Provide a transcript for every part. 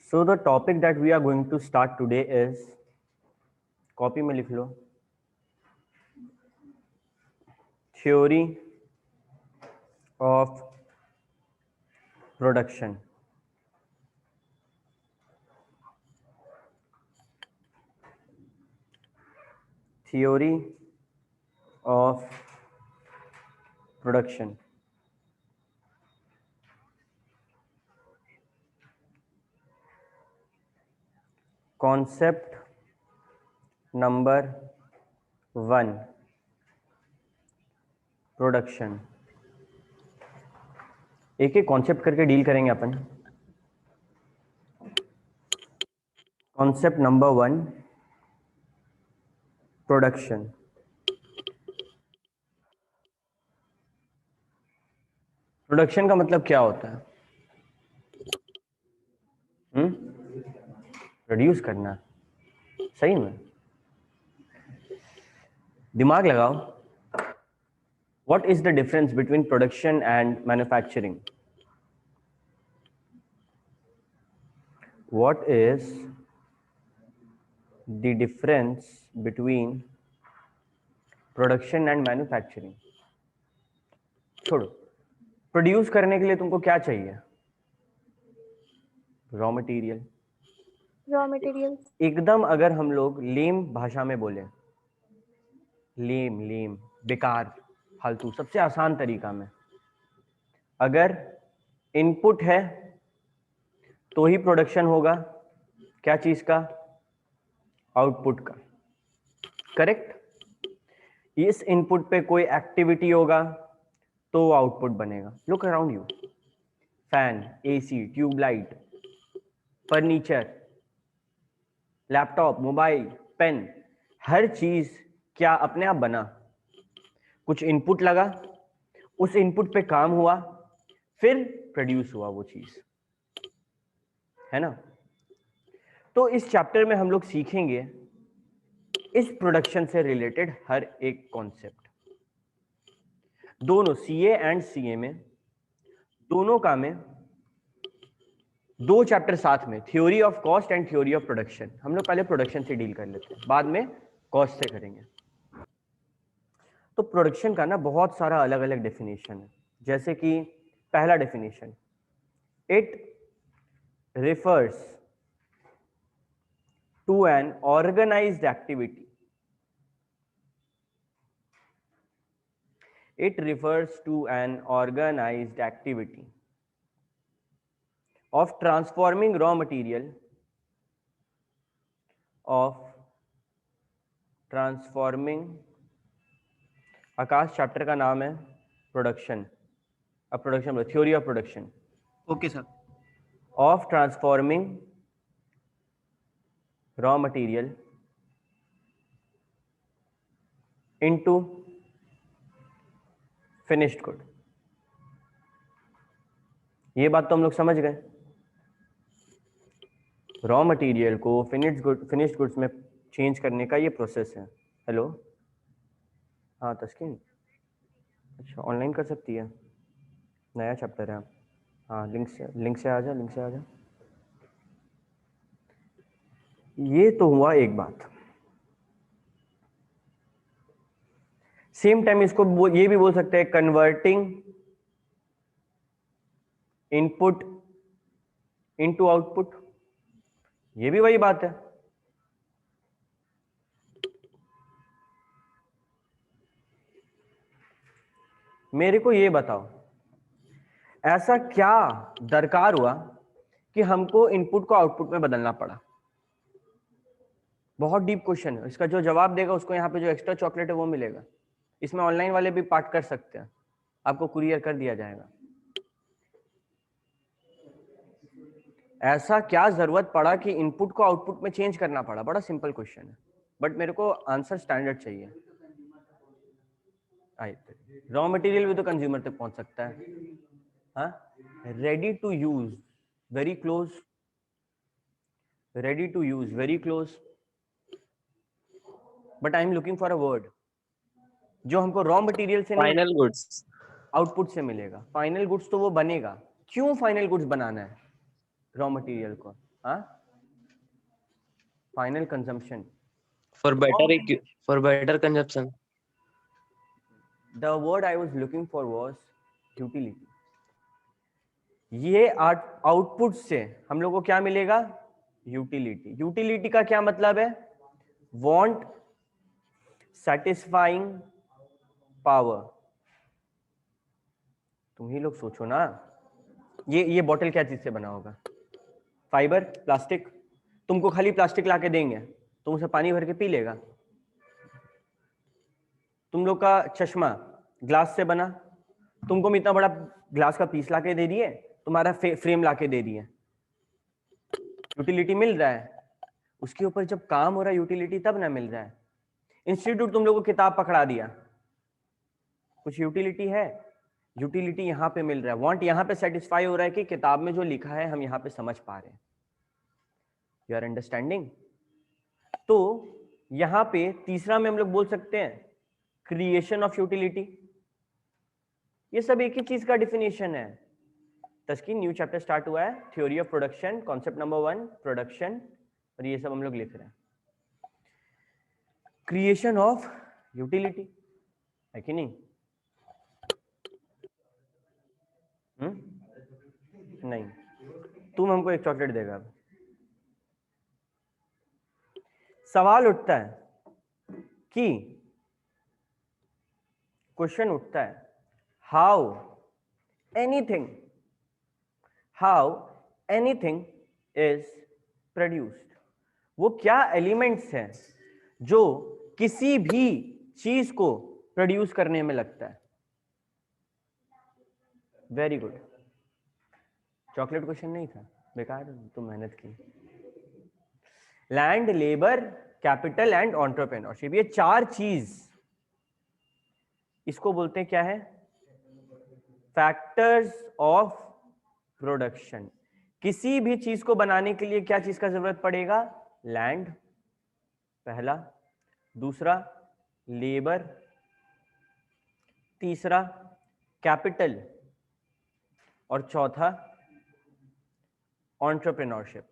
So the topic that we are going to start today is, copy में लिख लो, theory of production. Theory of production. Concept number 1, production. एक एक concept करके deal करेंगे अपन. Concept number 1, production. प्रोडक्शन का मतलब क्या होता है? प्रोड्यूस करना. सही में दिमाग लगाओ. What is the difference between production and manufacturing? What is the difference between production and manufacturing? छोड़ो. प्रोड्यूस करने के लिए तुमको क्या चाहिए? Raw material. Raw material. एकदम अगर हम लोग लेम भाषा में बोले, लेम बेकार फालतू, सबसे आसान तरीका में, अगर इनपुट है तो ही प्रोडक्शन होगा. क्या चीज का? आउटपुट का. करेक्ट. इस इनपुट पे कोई एक्टिविटी होगा तो आउटपुट बनेगा. Look around you. Fan, AC, tubelight, furniture, laptop, mobile, pen, हर चीज क्या अपने आप बना? कुछ इनपुट लगा, उस इनपुट पे काम हुआ, फिर प्रोड्यूस हुआ वो चीज, है ना? तो इस चैप्टर में हम लोग सीखेंगे इस प्रोडक्शन से रिलेटेड हर एक कॉन्सेप्ट. दोनों सीए एंड सीए में, दोनों का में 2 चैप्टर साथ में, theory of cost and theory of production. हम लोग पहले प्रोडक्शन से डील कर लेते हैं, बाद में कॉस्ट से करेंगे. तो प्रोडक्शन का ना बहुत सारा अलग अलग डेफिनेशन है. जैसे कि पहला definition, it refers to an organized activity. It refers to an organized activity of transforming raw material, Akash chapter का नाम है प्रोडक्शन. अब production, theory of production. Okay sir. Of transforming raw material into finished good. ये बात तो हम लोग समझ गए. रॉ मटेरियल को फिनिश्ड गुड्स में चेंज करने का ये प्रोसेस है. हेलो, हाँ तस्कीन, अच्छा ऑनलाइन कर सकती है, नया चैप्टर है. हाँ लिंक से आ जा. ये तो हुआ एक बात. सेम टाइम इसको ये भी बोल सकते हैं कन्वर्टिंग इनपुट इनटू आउटपुट. ये भी वही बात है. मेरे को ये बताओ, ऐसा क्या दरकार हुआ कि हमको इनपुट को आउटपुट में बदलना पड़ा? बहुत डीप क्वेश्चन है. इसका जो जवाब देगा उसको यहाँ पे जो एक्स्ट्रा चॉकलेट है वो मिलेगा. इसमें ऑनलाइन वाले भी पार्ट कर सकते हैं, आपको कुरियर कर दिया जाएगा. ऐसा क्या जरूरत पड़ा कि इनपुट को आउटपुट में चेंज करना पड़ा? बड़ा सिंपल क्वेश्चन है, बट मेरे को आंसर स्टैंडर्ड चाहिए. रॉ मटेरियल भी तो कंज्यूमर तक पहुंच सकता है. हाँ, ready to use, very close. Ready to use, very close. But I am looking for a word जो हमको रॉ मटेरियल से, फाइनल गुड्स, आउटपुट से मिलेगा. फाइनल गुड्स तो वो बनेगा. क्यों फाइनल गुड्स बनाना है रॉ मटेरियल को? हाँ, final consumption. For better consumption. The word I was looking for was utility. ये आउटपुट से हम लोग को क्या मिलेगा? यूटिलिटी। यूटिलिटी का क्या मतलब है? Want, satisfying, power. तुम ही लोग सोचो ना, ये बॉटल क्या चीज से बना होगा? Fibre, plastic. तुमको खाली प्लास्टिक लाके देंगे, तुम उसे पानी भर के पी लेगा? तुम लोग का चश्मा ग्लास से बना, तुमको हम इतना बड़ा ग्लास का पीस लाके दे दिए, तुम्हारा फ्रेम लाके दे दिए, यूटिलिटी मिल रहा है। उसके ऊपर जब काम हो रहा है यूटिलिटी तब ना मिल रहा है। इंस्टीट्यूट तुम लोग को किताब पकड़ा दिया, कुछ यूटिलिटी है? यूटिलिटी यहाँ पे मिल रहा है। वांट यहाँ पे सेटिस्फाई हो रहा है कि किताब में जो लिखा है हम यहाँ पे समझ पा रहे हैं। You are understanding? तो यहाँ पे तीसरा में हम लोग बोल सकते हैं क्रिएशन ऑफ यूटिलिटी। ये सब एक ही चीज का डिफिनेशन है। तस्कीन, न्यू चैप्टर स्टार्ट हुआ है, theory of production, concept number 1 production, और ये सब हम लोग लिख रहे हैं। क्रिएशन ऑफ यूटिलिटी है कि नहीं? नहीं, तुम हमको एक चॉकलेट देगा। सवाल उठता है कि क्वेश्चन उठता है, हाउ एनीथिंग इज प्रोड्यूस्ड। वो क्या एलिमेंट्स हैं जो किसी भी चीज को प्रोड्यूस करने में लगता है? Very good. चॉकलेट क्वेश्चन नहीं था, बेकार तुम मेहनत की। Land, labour, capital and entrepreneurship, ये चार चीज, इसको बोलते हैं क्या है? Factors of production. किसी भी चीज को बनाने के लिए क्या चीज का जरूरत पड़ेगा? लैंड पहला, दूसरा लेबर, तीसरा कैपिटल, और चौथा एंटरप्रेन्योरशिप।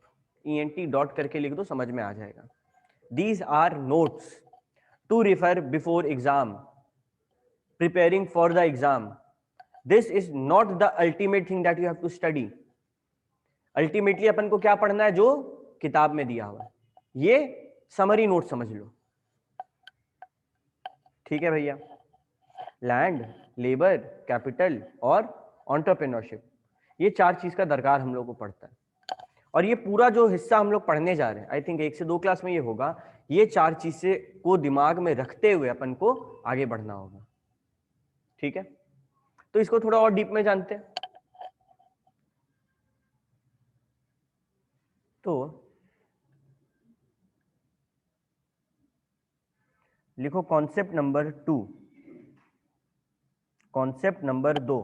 ENT डॉट करके लिख दो, समझ में आ जाएगा। These are notes to refer before exam, preparing for the exam. This is not the ultimate thing that you have to study. Ultimately अपन को क्या पढ़ना है? जो किताब में दिया हुआ है। ये समरी नोट समझ लो, ठीक है भैया? लैंड, लेबर, कैपिटल और एंटरप्रेन्योरशिप, ये चार चीज का दरकार हम लोग को पड़ता है। और ये पूरा जो हिस्सा हम लोग पढ़ने जा रहे हैं, आई थिंक 1 से 2 क्लास में ये होगा। ये चार चीजें को दिमाग में रखते हुए अपन को आगे बढ़ना होगा, ठीक है? तो इसको थोड़ा और डीप में जानते हैं। तो लिखो concept number 2, concept number 2,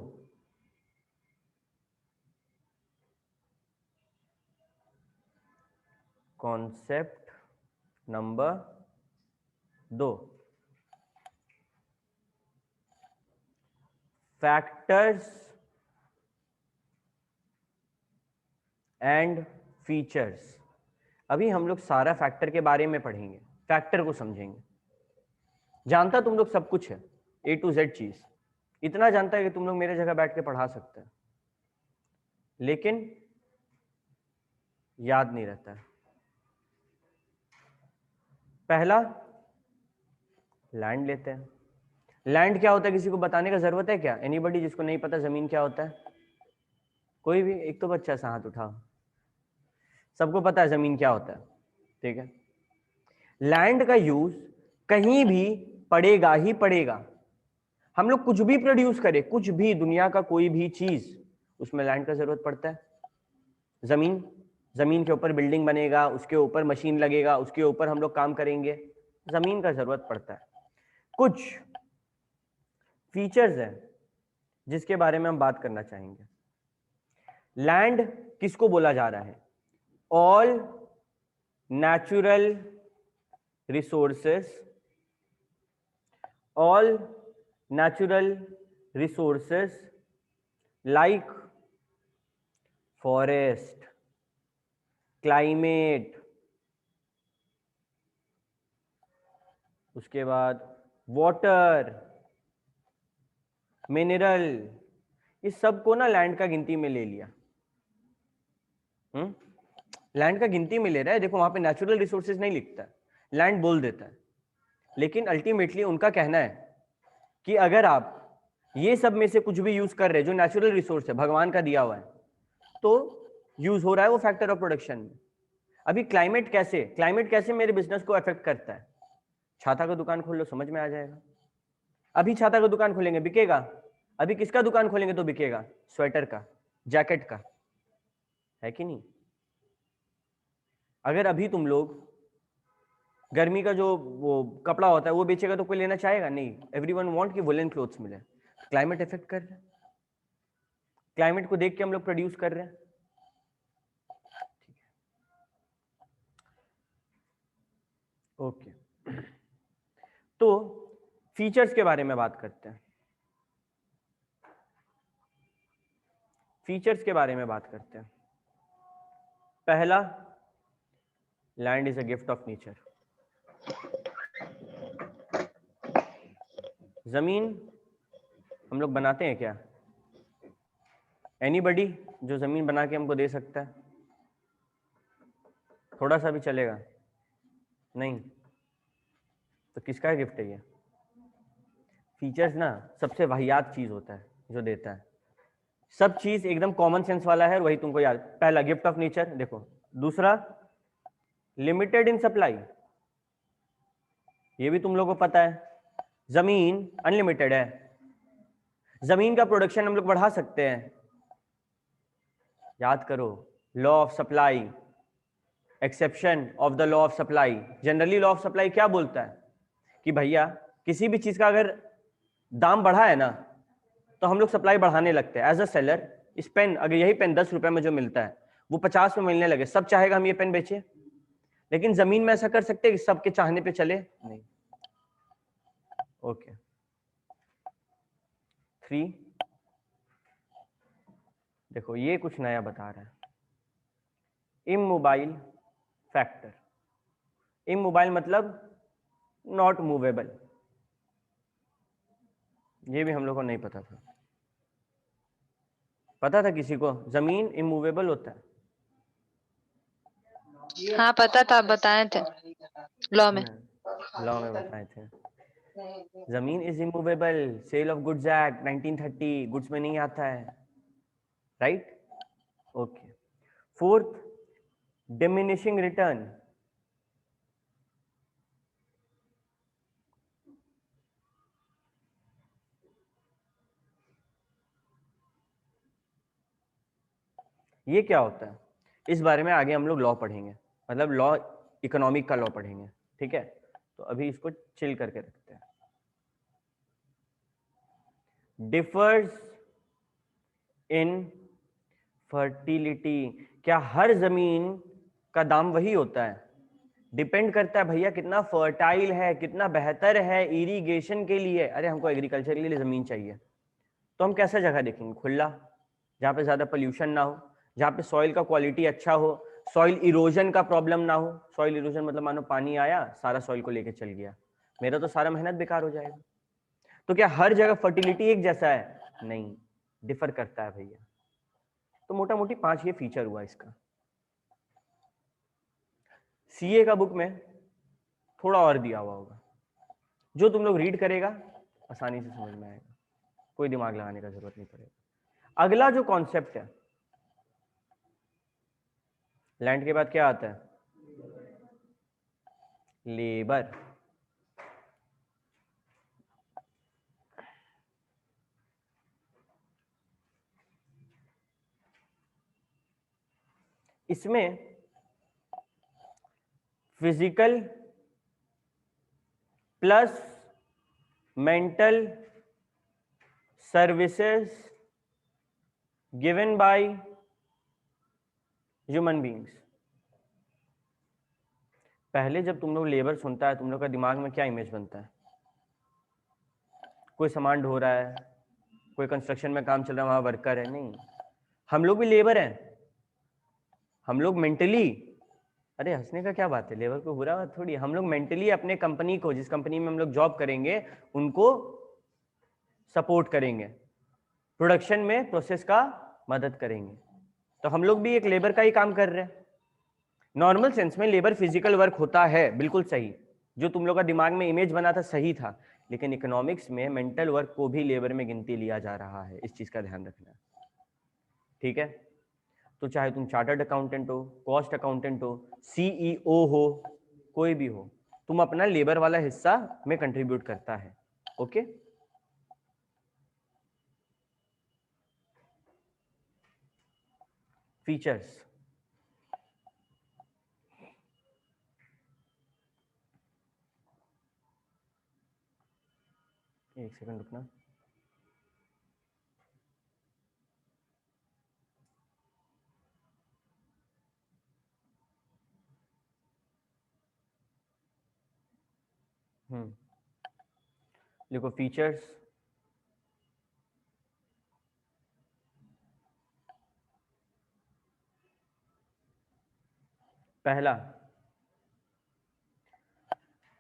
concept number 2, factors and features. अभी हम लोग सारा फैक्टर के बारे में पढ़ेंगे, फैक्टर को समझेंगे। जानता तुम लोग सब कुछ है, A to Z चीज, इतना जानता है कि तुम लोग मेरे जगह बैठ के पढ़ा सकते हैं, लेकिन याद नहीं रहता है। पहला लैंड लेते हैं। लैंड क्या होता है किसी को बताने का जरूरत है क्या? एनीबॉडी जिसको नहीं पता जमीन क्या होता है? कोई भी एक तो बच्चा सा हाथ उठाओ, सबको पता है जमीन क्या होता है, ठीक है? लैंड का यूज कहीं भी पड़ेगा ही पड़ेगा। हम लोग कुछ भी प्रोड्यूस करें, कुछ भी, दुनिया का कोई भी चीज, उसमें लैंड का जरूरत पड़ता है। जमीन, जमीन के ऊपर बिल्डिंग बनेगा, उसके ऊपर मशीन लगेगा, उसके ऊपर हम लोग काम करेंगे, जमीन का जरूरत पड़ता है। कुछ फीचर्स हैं जिसके बारे में हम बात करना चाहेंगे। लैंड किसको बोला जा रहा है? All natural resources, all natural resources like forest, climate, उसके बाद वाटर, मिनरल, इस सब को ना लैंड का गिनती में ले लिया। लैंड का गिनती में ले रहा है, देखो वहां पे नेचुरल रिसोर्सेज नहीं लिखता है, लैंड बोल देता है, लेकिन अल्टीमेटली उनका कहना है कि अगर आप ये सब में से कुछ भी यूज कर रहे हैं जो नेचुरल रिसोर्स है, भगवान का दिया हुआ है, तो यूज हो रहा है वो फैक्टर ऑफ प्रोडक्शन में। अभी क्लाइमेट कैसे मेरे बिजनेस को अफेक्ट करता है? छाता का दुकान खोल लो, समझ में आ जाएगा। अभी छाता का दुकान खोलेंगे बिकेगा, अभी किसका दुकान खोलेंगे तो बिकेगा? स्वेटर का, जैकेट का, है कि नहीं? अगर अभी तुम लोग गर्मी का जो वो कपड़ा होता है वो बेचेगा तो कोई लेना चाहेगा नहीं। एवरीवन वांट कि वुलन क्लोथ्स मिले। क्लाइमेट इफेक्ट कर रहा है, क्लाइमेट को देख के हम लोग प्रोड्यूस कर रहे हैं। ठीक है, ओके। तो फीचर्स के बारे में बात करते हैं, फीचर्स के बारे में बात करते हैं। पहला, land is a gift of nature. जमीन हम लोग बनाते हैं क्या? एनीबडी जो जमीन बना के हमको दे सकता है? थोड़ा सा भी चलेगा? नहीं। तो किसका गिफ्ट है ये? फीचर्स ना सबसे वाहियात चीज होता है जो देता है। सब चीज एकदम कॉमन सेंस वाला है, वही तुमको याद। पहला गिफ्ट ऑफ नेचर, देखो। दूसरा, लिमिटेड इन सप्लाई, ये भी तुम लोगों को पता है। जमीन अनलिमिटेड है, जमीन का प्रोडक्शन हम लोग बढ़ा सकते हैं। याद करो, law of supply, exception of the law of supply. Generally law of supply क्या बोलता है कि भैया किसी भी चीज का अगर दाम बढ़ा है ना तो हम लोग सप्लाई बढ़ाने लगते हैं। एज अ सेलर, इस पेन, अगर यही पेन 10 रुपए में जो मिलता है वो 50 में मिलने लगे, सब चाहेगा हम ये पेन बेचे। लेकिन जमीन में ऐसा कर सकते हैं कि सबके चाहने पे चले? नहीं। ओके। 3, देखो ये कुछ नया बता रहा है, इमोबाइल फैक्टर। इमोबाइल मतलब नॉट मूवेबल, ये भी हम लोग को नहीं पता था। पता था किसी को जमीन इमूवेबल होता है? हाँ पता था, बताए थे लॉ में। लॉ में बताए थे। जमीन is immovable, sale of goods act 1930, goods में नहीं आता है, right? Okay. 4th, diminishing return. ये क्या होता है? इस बारे में आगे हम लोग लॉ पढ़ेंगे, मतलब लॉ, इकोनॉमिक का लॉ पढ़ेंगे, ठीक है? तो अभी इसको चिल करके रखते हैं। डिफर्स इन फर्टिलिटी, क्या हर जमीन का दाम वही होता है? डिपेंड करता है भैया कितना फर्टाइल है, कितना बेहतर है इरिगेशन के लिए। अरे हमको एग्रीकल्चर के लिए जमीन चाहिए, तो हम कैसा जगह देखेंगे? खुला, जहाँ पे ज्यादा पोल्यूशन ना हो, जहाँ पे सॉइल का क्वालिटी अच्छा हो, सॉइल इरोजन का प्रॉब्लम ना हो। सॉइल इरोजन मतलब मानो पानी आया, सारा सॉइल को लेके चल गया, मेरा तो सारा मेहनत बेकार हो जाएगा। तो क्या हर जगह फर्टिलिटी एक जैसा है? नहीं, डिफर करता है भैया। तो मोटा मोटी 5 ये फीचर हुआ इसका। सीए का बुक में थोड़ा और दिया हुआ होगा, जो तुम लोग रीड करेगा आसानी से समझ में आएगा, कोई दिमाग लगाने का जरूरत नहीं पड़ेगा। अगला जो कॉन्सेप्ट है, लैंड के बाद क्या आता है? लेबर। इसमें physical plus mental services given by human beings. पहले जब तुम लोग लेबर सुनता है, तुम लोग का दिमाग में क्या इमेज बनता है? कोई सामान ढो रहा है, कोई कंस्ट्रक्शन में काम चल रहा है, वहां वर्कर है? नहीं, हम लोग भी लेबर हैं। हम लोग मेंटली अरे हंसने का क्या बात है, लेबर को बुरा बात थोड़ी है। हम लोग मेंटली अपने कंपनी को, जिस कंपनी में हम लोग जॉब करेंगे, उनको सपोर्ट करेंगे, प्रोडक्शन में प्रोसेस का मदद करेंगे। तो हम लोग भी एक लेबर का ही काम कर रहे हैं। नॉर्मल सेंस में लेबर फिजिकल वर्क होता है, बिल्कुल सही, जो तुम लोग का दिमाग में इमेज बना था सही था, लेकिन इकोनॉमिक्स में मेंटल वर्क को भी लेबर में गिनती लिया जा रहा है, इस चीज का ध्यान रखना। ठीक है, तो चाहे तुम चार्टर्ड अकाउंटेंट हो, कॉस्ट अकाउंटेंट हो, सीईओ हो, कोई भी हो, तुम अपना लेबर वाला हिस्सा में कंट्रीब्यूट करता है। Okay, features. एक सेकंड रुकना। देखो फीचर्स, पहला,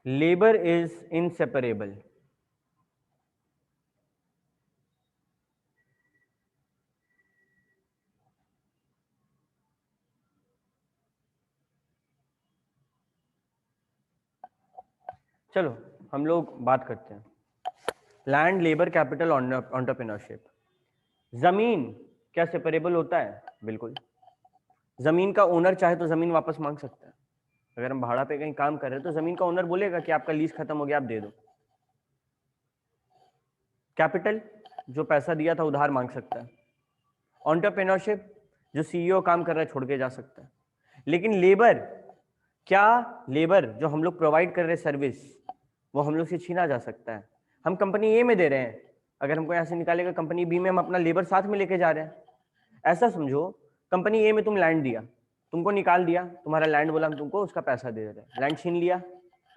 लेबर इज इनसेपरेबल। चलो हम लोग बात करते हैं लैंड, लेबर, कैपिटल, एंटरप्रेन्योरशिप। जमीन क्या सेपरेबल होता है? बिल्कुल। जमीन का ओनर चाहे तो जमीन वापस मांग सकता है। अगर हम भाड़ा पे कहीं काम कर रहे हैं तो जमीन का ओनर बोलेगा कि आपका लीज खत्म हो गया, आप दे दो। कैपिटल, जो पैसा दिया था उधार मांग सकता है। एंटरप्रेन्योरशिप, जो सीईओ काम कर रहा है छोड़ के जा सकता है। लेकिन लेबर, क्या लेबर जो हम लोग प्रोवाइड कर रहे हैं सर्विस, वो हम लोग से छीना जा सकता है? हम कंपनी ए में दे रहे हैं, अगर हमको यहाँ से निकालेगा कंपनी बी में, हम अपना लेबर साथ में लेके जा रहे हैं। ऐसा समझो, कंपनी ए में तुम लैंड दिया, तुमको निकाल दिया, तुम्हारा लैंड बोला हम तुमको उसका पैसा दे रहे हैं, लैंड छीन लिया,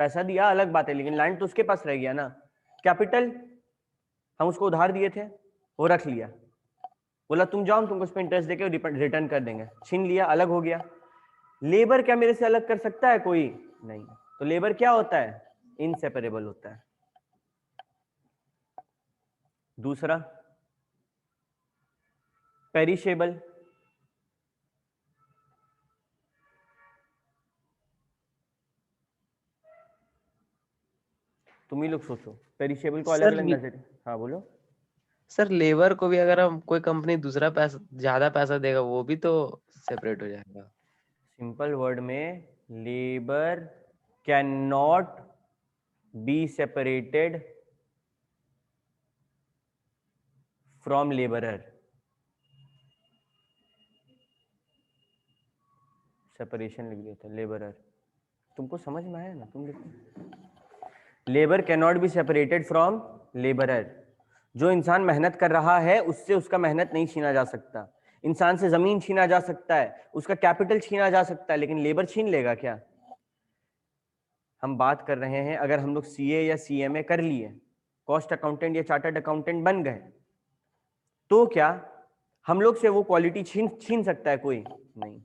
पैसा दिया अलग बात है, लेकिन लैंड तो उसके पास रह गया ना। कैपिटल, हम उसको उधार दिए थे, वो रख लिया, बोला तुम जाओ, तुमको उस पर इंटरेस्ट देके रिटर्न कर देंगे, छीन लिया, अलग हो गया। लेबर क्या मेरे से अलग कर सकता है कोई? नहीं। तो लेबर क्या होता है? इनसेपरेबल होता है। दूसरा, पेरिशेबल। तुम ही लोग सोचो, पेरिशेबल को अलग सर अलग नजर। हाँ बोलो। सर लेबर को भी अगर हम कोई कंपनी दूसरा पैसा ज्यादा पैसा देगा वो भी तो सेपरेट हो जाएगा। सिंपल वर्ड में, labour can not be separated from labourer. Separation लिख दिया था, लेबरर। तुमको समझ में आया ना? तुम लिखो, labour can not be separated from labourer. जो इंसान मेहनत कर रहा है उससे उसका मेहनत नहीं छीना जा सकता। इंसान से जमीन छीना जा सकता है, उसका कैपिटल छीना जा सकता है, लेकिन लेबर छीन लेगा क्या? हम बात कर रहे हैं, अगर हम लोग सीए या सीएमए कर लिए, कॉस्ट अकाउंटेंट या चार्टर्ड अकाउंटेंट बन गए, तो क्या हम लोग से वो क्वालिटी छीन छीन सकता है कोई? नहीं।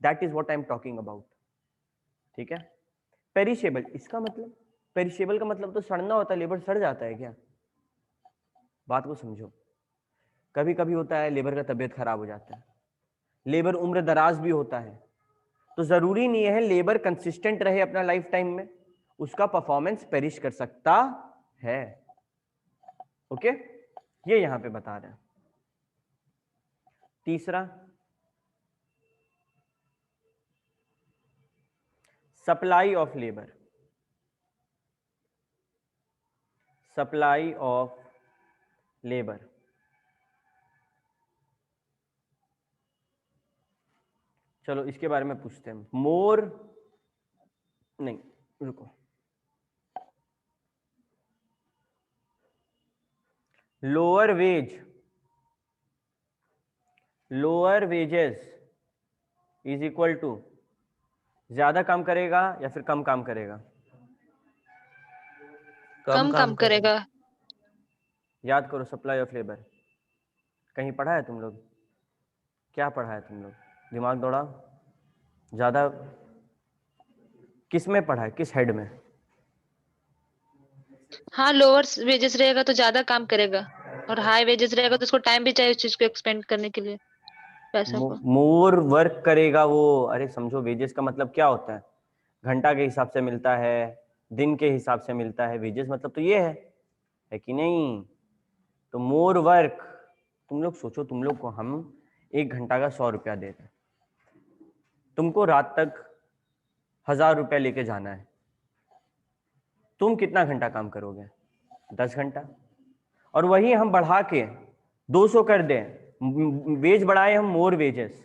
That is what I am talking about. ठीक है। पेरिशेबल, इसका मतलब, पेरिशेबल का मतलब तो सड़ना होता है। लेबर सड़ जाता है क्या? बात को समझो। कभी कभी होता है लेबर का तबीयत खराब हो जाता है, लेबर उम्र दराज भी होता है, तो जरूरी नहीं है लेबर कंसिस्टेंट रहे अपना लाइफ टाइम में, उसका परफॉर्मेंस पेरिश कर सकता है। ओके, ये यहां पे बता रहे हैं। तीसरा, supply of labour. Supply of labour, चलो इसके बारे में पूछते हैं। मोर, नहीं रुको, lower wage, lower wages is equal to ज्यादा काम करेगा या फिर कम काम करेगा? कम काम करेगा। याद करो, सप्लाई ऑफ लेबर कहीं पढ़ा है तुम लोग? क्या पढ़ा है तुम लोग? दिमाग दौड़ाओ। ज्यादा किस में पढ़ा है, किस हेड में? हाँ, लोअर वेजेस रहेगा तो ज्यादा काम करेगा, और हाई वेजेस रहेगा तो उसको टाइम भी चाहिए उस चीज को एक्सपेंड करने के लिए, पैसा को। मोर वर्क करेगा वो। अरे समझो, वेजेस का मतलब क्या होता है? घंटा के हिसाब से मिलता है, दिन के हिसाब से मिलता है। वेजेस मतलब तो ये है कि नहीं? तो मोर वर्क, तुम लोग सोचो, तुम लोग को हम 1 घंटा का 100 रुपया दे रहे हैं, तुमको रात तक 1000 रुपया लेके जाना है, तुम कितना घंटा काम करोगे? 10 घंटा। और वही हम बढ़ा के 200 कर दें, वेज बढ़ाए हम, मोर वेजेस,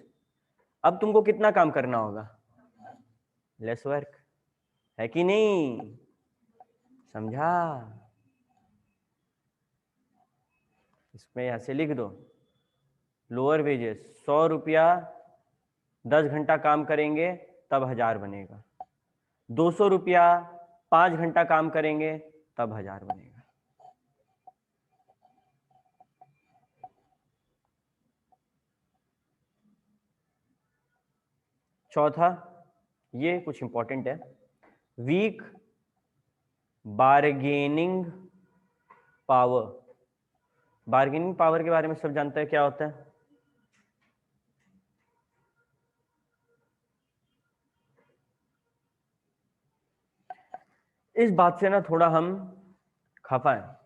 अब तुमको कितना काम करना होगा? लेस वर्क, है कि नहीं? समझा? इसमें ऐसे लिख दो, लोअर वेजेस 100 रुपया, 10 घंटा काम करेंगे तब 1000 बनेगा। 200 रुपया 5 घंटा काम करेंगे तब 1000 बनेगा। चौथा, ये कुछ इंपॉर्टेंट है, weak bargaining power. Bargaining power के बारे में सब जानते हैं क्या होता है? इस बात से ना थोड़ा हम खफा है।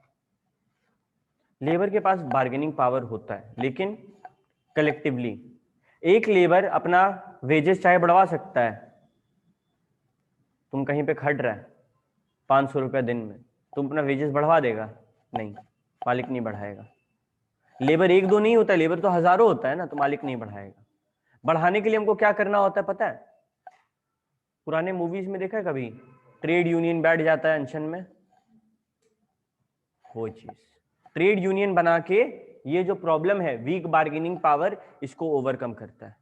लेबर के पास बार्गेनिंग पावर होता है, लेकिन कलेक्टिवली एक लेबर अपना वेजेस चाहे बढ़वा सकता है। तुम कहीं पे खट रहा है 500 रुपया दिन में, तुम अपना वेजेस बढ़वा देगा? नहीं, मालिक नहीं बढ़ाएगा। लेबर एक दो नहीं होता है, लेबर तो हजारों होता है ना, तो मालिक नहीं बढ़ाएगा। बढ़ाने के लिए हमको क्या करना होता है पता है? पुराने मूवीज में देखा है कभी, ट्रेड यूनियन बैठ जाता है अनशन में, वो चीज ट्रेड यूनियन बना के ये जो प्रॉब्लम है वीक बार्गेनिंग पावर, इसको ओवरकम करता है।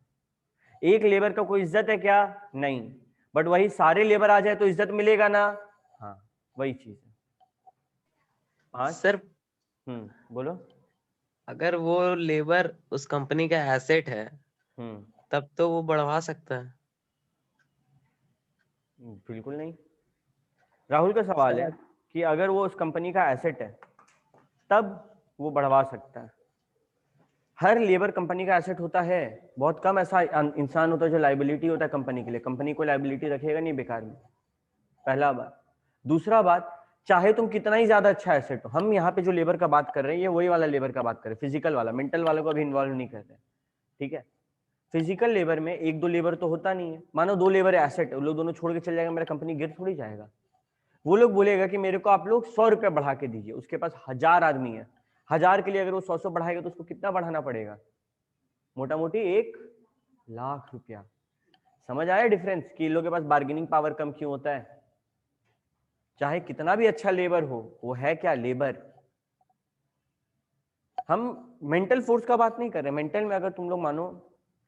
एक लेबर का कोई इज्जत है क्या? नहीं, बट वही सारे लेबर आ जाए तो इज्जत मिलेगा ना? हाँ, वही चीज है। हाँ सर, बोलो। अगर वो लेबर उस कंपनी का एसेट है तब तो वो बढ़वा सकता है। बिल्कुल नहीं। राहुल का सवाल है सर, कि अगर वो उस कंपनी का एसेट है तब वो बढ़वा सकता है। हर लेबर कंपनी का एसेट होता है, बहुत कम ऐसा इंसान होता है जो लाइबिलिटी होता है कंपनी के लिए। कंपनी को लाइबिलिटी रखेगा नहीं बेकार में, पहला बात। दूसरा बात, चाहे तुम कितना ही ज्यादा अच्छा एसेट हो, हम यहाँ पे जो लेबर का बात कर रहे हैं ये वही वाला लेबर का बात कर रहे हैं, फिजिकल वाला, मेंटल वालों को अभी इन्वॉल्व नहीं कर रहे हैं, ठीक है? फिजिकल लेबर में एक दो लेबर तो होता नहीं है। मानो 2 लेबर एसेट, वो लोग दोनों छोड़ के चले जाएगा, मेरा कंपनी गिर थोड़ी जाएगा। वो लोग बोलेगा कि मेरे को आप लोग 100 रुपया बढ़ा के दीजिए, उसके पास 1000 आदमी है, 1000 के लिए अगर वो 100 बढ़ाएगा तो उसको कितना बढ़ाना पड़ेगा? मोटा मोटी 1,00,000 रुपया। समझ आया डिफरेंस कि इन लोगों के पास बार्गेनिंग पावर कम क्यों होता है? चाहे कितना भी अच्छा लेबर हो, वो है क्या? लेबर। हम मेंटल फोर्स का बात नहीं कर रहे। मेंटल में अगर तुम लोग मानो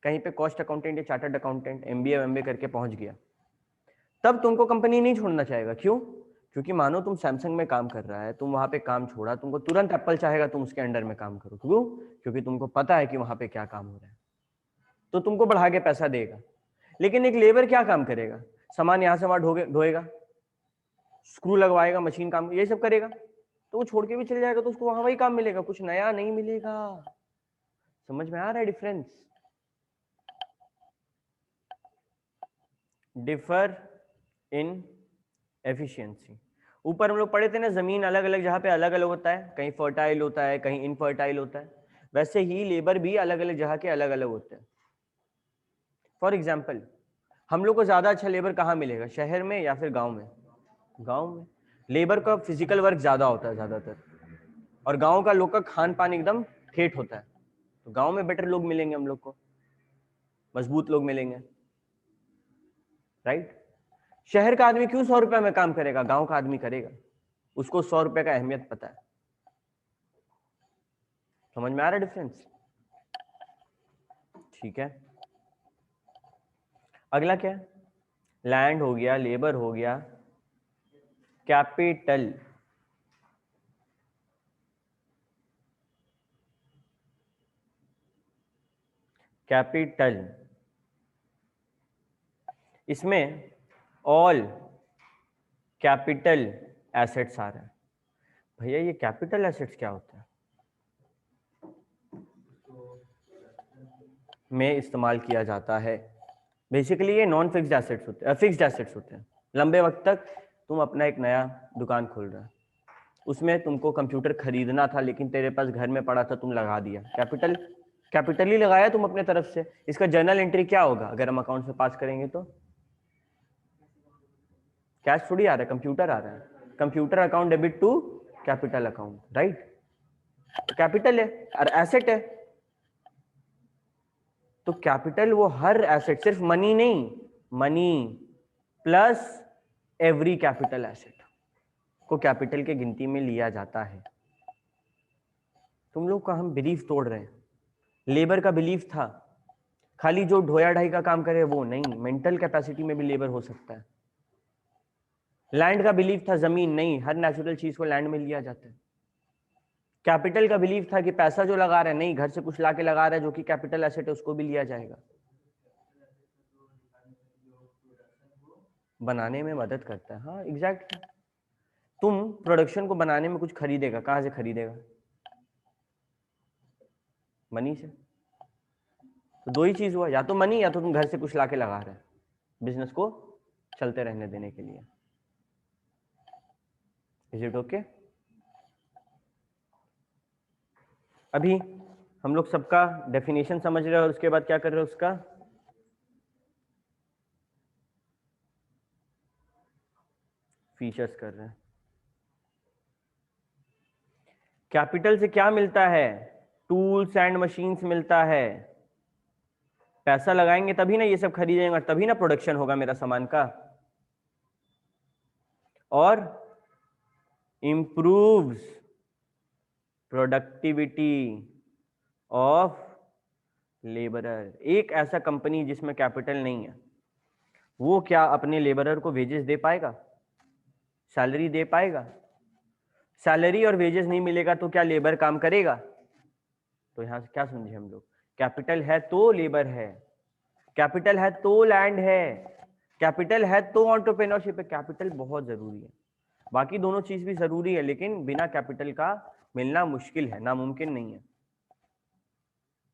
कहीं पे कॉस्ट अकाउंटेंट या चार्टर्ड अकाउंटेंट एमबीए करके पहुंच गया, तब तुमको कंपनी नहीं छोड़ना चाहेगा। क्यों? क्योंकि मानो तुम सैमसंग में काम कर रहा है, तुम वहां पे काम छोड़ा, तुमको तुरंत एप्पल चाहेगा तुम उसके अंडर में काम करो। क्यों? क्योंकि तुमको पता है कि वहां पे क्या काम हो रहा है, तो तुमको बढ़ा के पैसा देगा। लेकिन एक लेबर क्या काम करेगा? सामान यहां से वहां ढोएगा, स्क्रू लगवाएगा, मशीन काम, ये सब करेगा, तो वो छोड़ के भी चले जाएगा तो उसको वहां वही काम मिलेगा, कुछ नया नहीं मिलेगा। समझ में आ रहा है डिफरेंस? Differ in efficiency. ऊपर हम लोग पढ़े थे ना, जमीन अलग अलग जगह पे अलग अलग होता है, कहीं फर्टाइल होता है, कहीं इनफर्टाइल होता है। वैसे ही लेबर भी अलग अलग जगह के अलग अलग होते हैं। फॉर एग्जाम्पल, हम लोग को ज्यादा अच्छा लेबर कहाँ मिलेगा, शहर में या फिर गांव में? गांव में। लेबर का फिजिकल वर्क ज्यादा होता है ज्यादातर, और गांव का लोग का खान पान एकदम ठेठ होता है, तो गांव में बेटर लोग मिलेंगे हम लोग को, मजबूत लोग मिलेंगे, राइट? शहर का आदमी क्यों 100 रुपया में काम करेगा? गांव का आदमी करेगा, उसको 100 रुपया का अहमियत पता है। समझ में आ रहा है डिफरेंस? ठीक है, अगला क्या है? लैंड हो गया, लेबर हो गया, कैपिटल। कैपिटल, इसमें ऑल कैपिटल एसेट्स आ रहा है। भैया ये कैपिटल एसेट्स क्या होता है? में इस्तेमाल किया जाता है। बेसिकली ये नॉन फिक्स्ड एसेट्स होते हैं, फिक्स्ड एसेट्स होते हैं। लंबे वक्त तक तुम अपना एक नया दुकान खोल रहे हो, उसमें तुमको कंप्यूटर खरीदना था लेकिन तेरे पास घर में पड़ा था, तुम लगा दिया। कैपिटल ही लगाया तुम अपने तरफ से। इसका जर्नल एंट्री क्या होगा अगर हम अकाउंट में पास करेंगे तो? कैश थोड़ी आ रहा है, कंप्यूटर आ रहा है। Computer account debit to capital account, right? Capital है और एसेट है। तो कैपिटल वो हर एसेट, सिर्फ मनी नहीं, money plus every capital asset को कैपिटल के गिनती में लिया जाता है। तुम लोग का हम बिलीफ तोड़ रहे हैं। लेबर का बिलीफ था खाली जो ढोया ढाई का काम करे वो नहीं, मेंटल कैपेसिटी में भी लेबर हो सकता है। लैंड का बिलीफ था जमीन नहीं, हर नेचुरल चीज को लैंड में लिया जाता है। कैपिटल का बिलीफ था कि पैसा जो लगा रहा है नहीं, घर से कुछ लाके लगा रहा है जो कि कैपिटल एसेट है, उसको भी लिया जाएगा। बनाने में मदद करता है, हाँ एग्जैक्ट। तुम प्रोडक्शन को बनाने में कुछ खरीदेगा, कहां से खरीदेगा? मनी से। तो दो ही चीज हुआ, या तो मनी या तो तुम घर से कुछ लाके लगा रहे हैं बिजनेस को चलते रहने देने के लिए। Is it okay? अभी हम लोग सबका डेफिनेशन समझ रहे हैं और उसके बाद क्या कर रहे हैं उसका फीचर्स कर रहे हैं। कैपिटल से क्या मिलता है? टूल्स एंड मशीन्स मिलता है। पैसा लगाएंगे तभी ना ये सब खरीदेंगे, तभी ना प्रोडक्शन होगा मेरा सामान का। और इंप्रूव्स प्रोडक्टिविटी ऑफ लेबरर। एक ऐसा कंपनी जिसमें कैपिटल नहीं है वो क्या अपने लेबरर को वेजेस दे पाएगा? सैलरी दे पाएगा? सैलरी और वेजेस नहीं मिलेगा तो क्या लेबर काम करेगा? तो यहां से क्या समझे हम लोग? कैपिटल है तो लेबर है, कैपिटल है तो लैंड है, कैपिटल है तो एंटरप्रेन्योरशिप है। कैपिटल बहुत जरूरी है, बाकी दोनों चीज भी जरूरी है, लेकिन बिना कैपिटल का मिलना मुश्किल है, नामुमकिन नहीं है।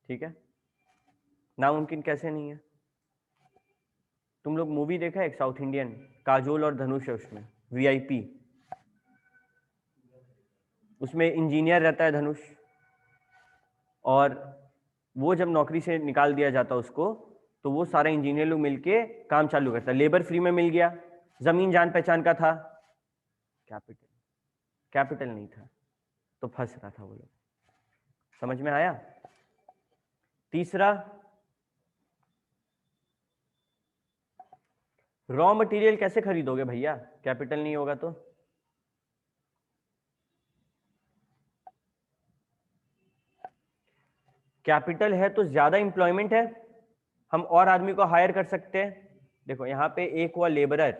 ठीक है? नामुमकिन कैसे नहीं है? तुम लोग मूवी देखा है एक साउथ इंडियन, काजोल और धनुष है उसमें, VIP। उसमें इंजीनियर रहता है धनुष, और वो जब नौकरी से निकाल दिया जाता उसको, तो वो सारे इंजीनियर लोग मिलके काम चालू करता है। लेबर फ्री में मिल गया, जमीन जान पहचान का था, कैपिटल नहीं था तो फंस रहा था वो लोग। समझ में आया? तीसरा, रॉ मटेरियल कैसे खरीदोगे भैया कैपिटल नहीं होगा तो? कैपिटल है तो ज्यादा इंप्लॉयमेंट है, हम और आदमी को हायर कर सकते हैं। देखो यहाँ पे एक हुआ लेबरर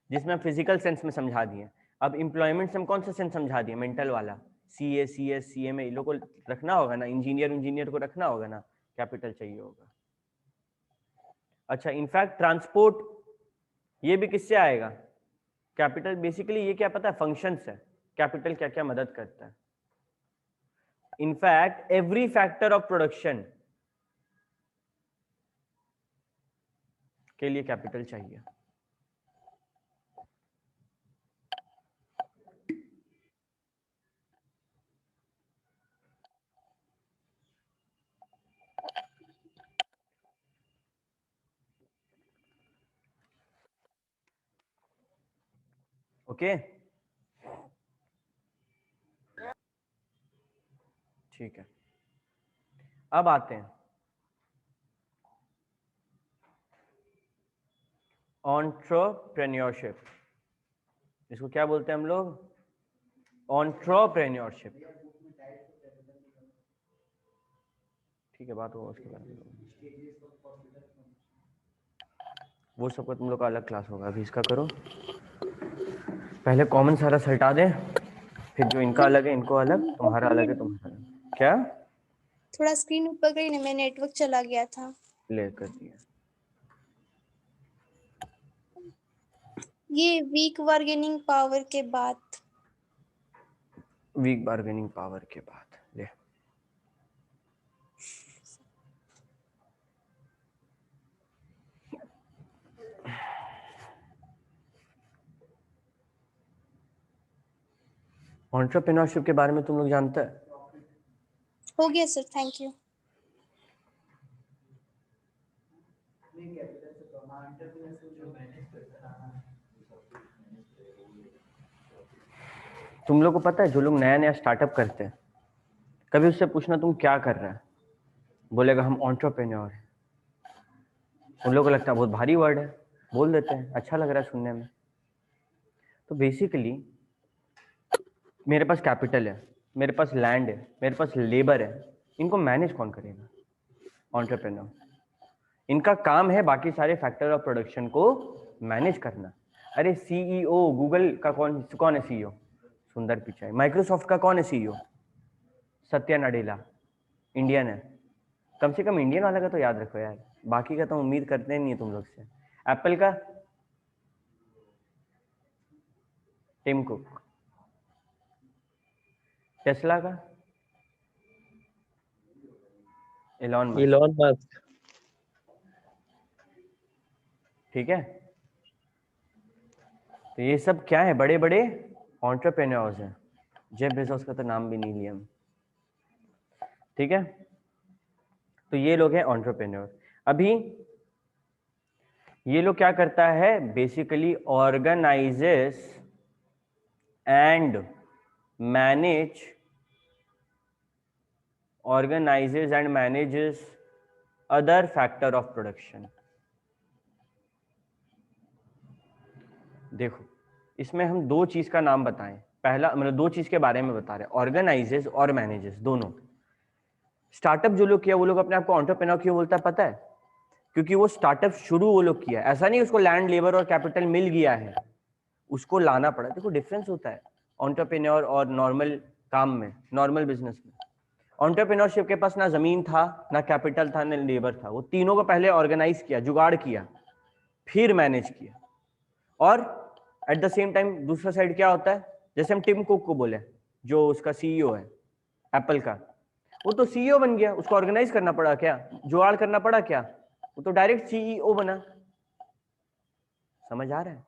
जिसमें फिजिकल सेंस में समझा दिए, अब इंप्लॉयमेंट से हम कौन सा सेंस समझा दिए? मेंटल वाला। CA CS CMA इन लोग को रखना होगा ना, इंजीनियर को रखना होगा ना, कैपिटल चाहिए होगा। अच्छा, इनफैक्ट ट्रांसपोर्ट ये भी किससे आएगा? कैपिटल। बेसिकली ये क्या पता है? फंक्शंस है कैपिटल क्या क्या मदद करता है। In fact every factor of production के लिए कैपिटल चाहिए। ओके, ठीक है। अब आते हैं एंटरप्रेन्योरशिप। इसको क्या बोलते हैं हम लोग? एंटरप्रेन्योरशिप। ठीक है, बात होगा उसके बाद में। वो सबका तुम लोग का अलग क्लास होगा, अभी इसका करो। पहले कॉमन सारा हटा दें, फिर जो इनका अलग है इनको अलग, तुम्हारा अलग है तुम्हारा अलग। क्या? थोड़ा स्क्रीन ऊपर गई ना, मैं नेटवर्क चला गया था। ले कर दिया। ये वीक बार्गेनिंग पावर के बाद। वीक बार्गेनिंग पावर के बाद ले। एंटरप्रेन्योरशिप के बारे में तुम लोग जानते हैं? हो गया सर, थैंक यू। तुम लोग को पता है जो लोग नया नया स्टार्टअप करते हैं, कभी उससे पूछना तुम क्या कर रहे हैं, बोलेगा हम एंटरप्रेन्योर हैं। उन लोगों को लगता है बहुत भारी वर्ड है, बोल देते हैं, अच्छा लग रहा है सुनने में। तो बेसिकली मेरे पास कैपिटल है, मेरे पास लैंड है, मेरे पास लेबर है, इनको मैनेज कौन करेगा? एंटरप्रेन्योर। इनका काम है बाकी सारे फैक्टर ऑफ प्रोडक्शन को मैनेज करना। अरे सीईओ गूगल का कौन है सीईओ? सुंदर पिचाई। माइक्रोसॉफ्ट का कौन है सीईओ? सत्या नडेला, इंडियन है। कम से कम इंडियन वाला का तो याद रखो यार, बाकी का तो उम्मीद करते नहीं है तुम लोग से। एप्पल का टिम कुक, टेस्ला का एलॉन मस्क। Elon Musk. ठीक है, तो ये सब क्या है? बड़े बड़े एंटरप्रेन्योर्स हैं। जेफ बेजोस का तो नाम भी नहीं लिया हम। ठीक है, तो ये लोग हैं एंटरप्रेन्योर। अभी ये लोग क्या करता है? Basically organises and manage, organizes and manages other factor of production। देखो, इसमें हम दो चीज का नाम बताएं। पहला मतलब दो चीज के बारे में बता रहे हैं, ऑर्गेनाइजेस और मैनेजेस दोनों। स्टार्टअप जो लोग किया वो लोग अपने आप को एंटरप्रेन्योर क्यों बोलता है पता है? क्योंकि वो स्टार्टअप शुरू वो लोग किया, ऐसा नहीं उसको लैंड लेबर और कैपिटल मिल गया है, उसको लाना पड़ा। देखो डिफरेंस होता है एंटरप्रेन्योर और नॉर्मल काम में, नॉर्मल बिजनेस में। एंटरप्रेन्योरशिप के पास ना जमीन था, ना कैपिटल था, ना लेबर था। वो तीनों को पहले ऑर्गेनाइज किया, जुगाड़ किया, फिर मैनेज किया। और एट द सेम टाइम दूसरा साइड क्या होता है? जैसे हम टिम कुक को बोले, जो उसका सीईओ है एप्पल का, वो तो सीईओ बन गया, उसको ऑर्गेनाइज करना पड़ा क्या? जुगाड़ करना पड़ा क्या? वो तो डायरेक्ट सीईओ बना। समझ आ रहा है?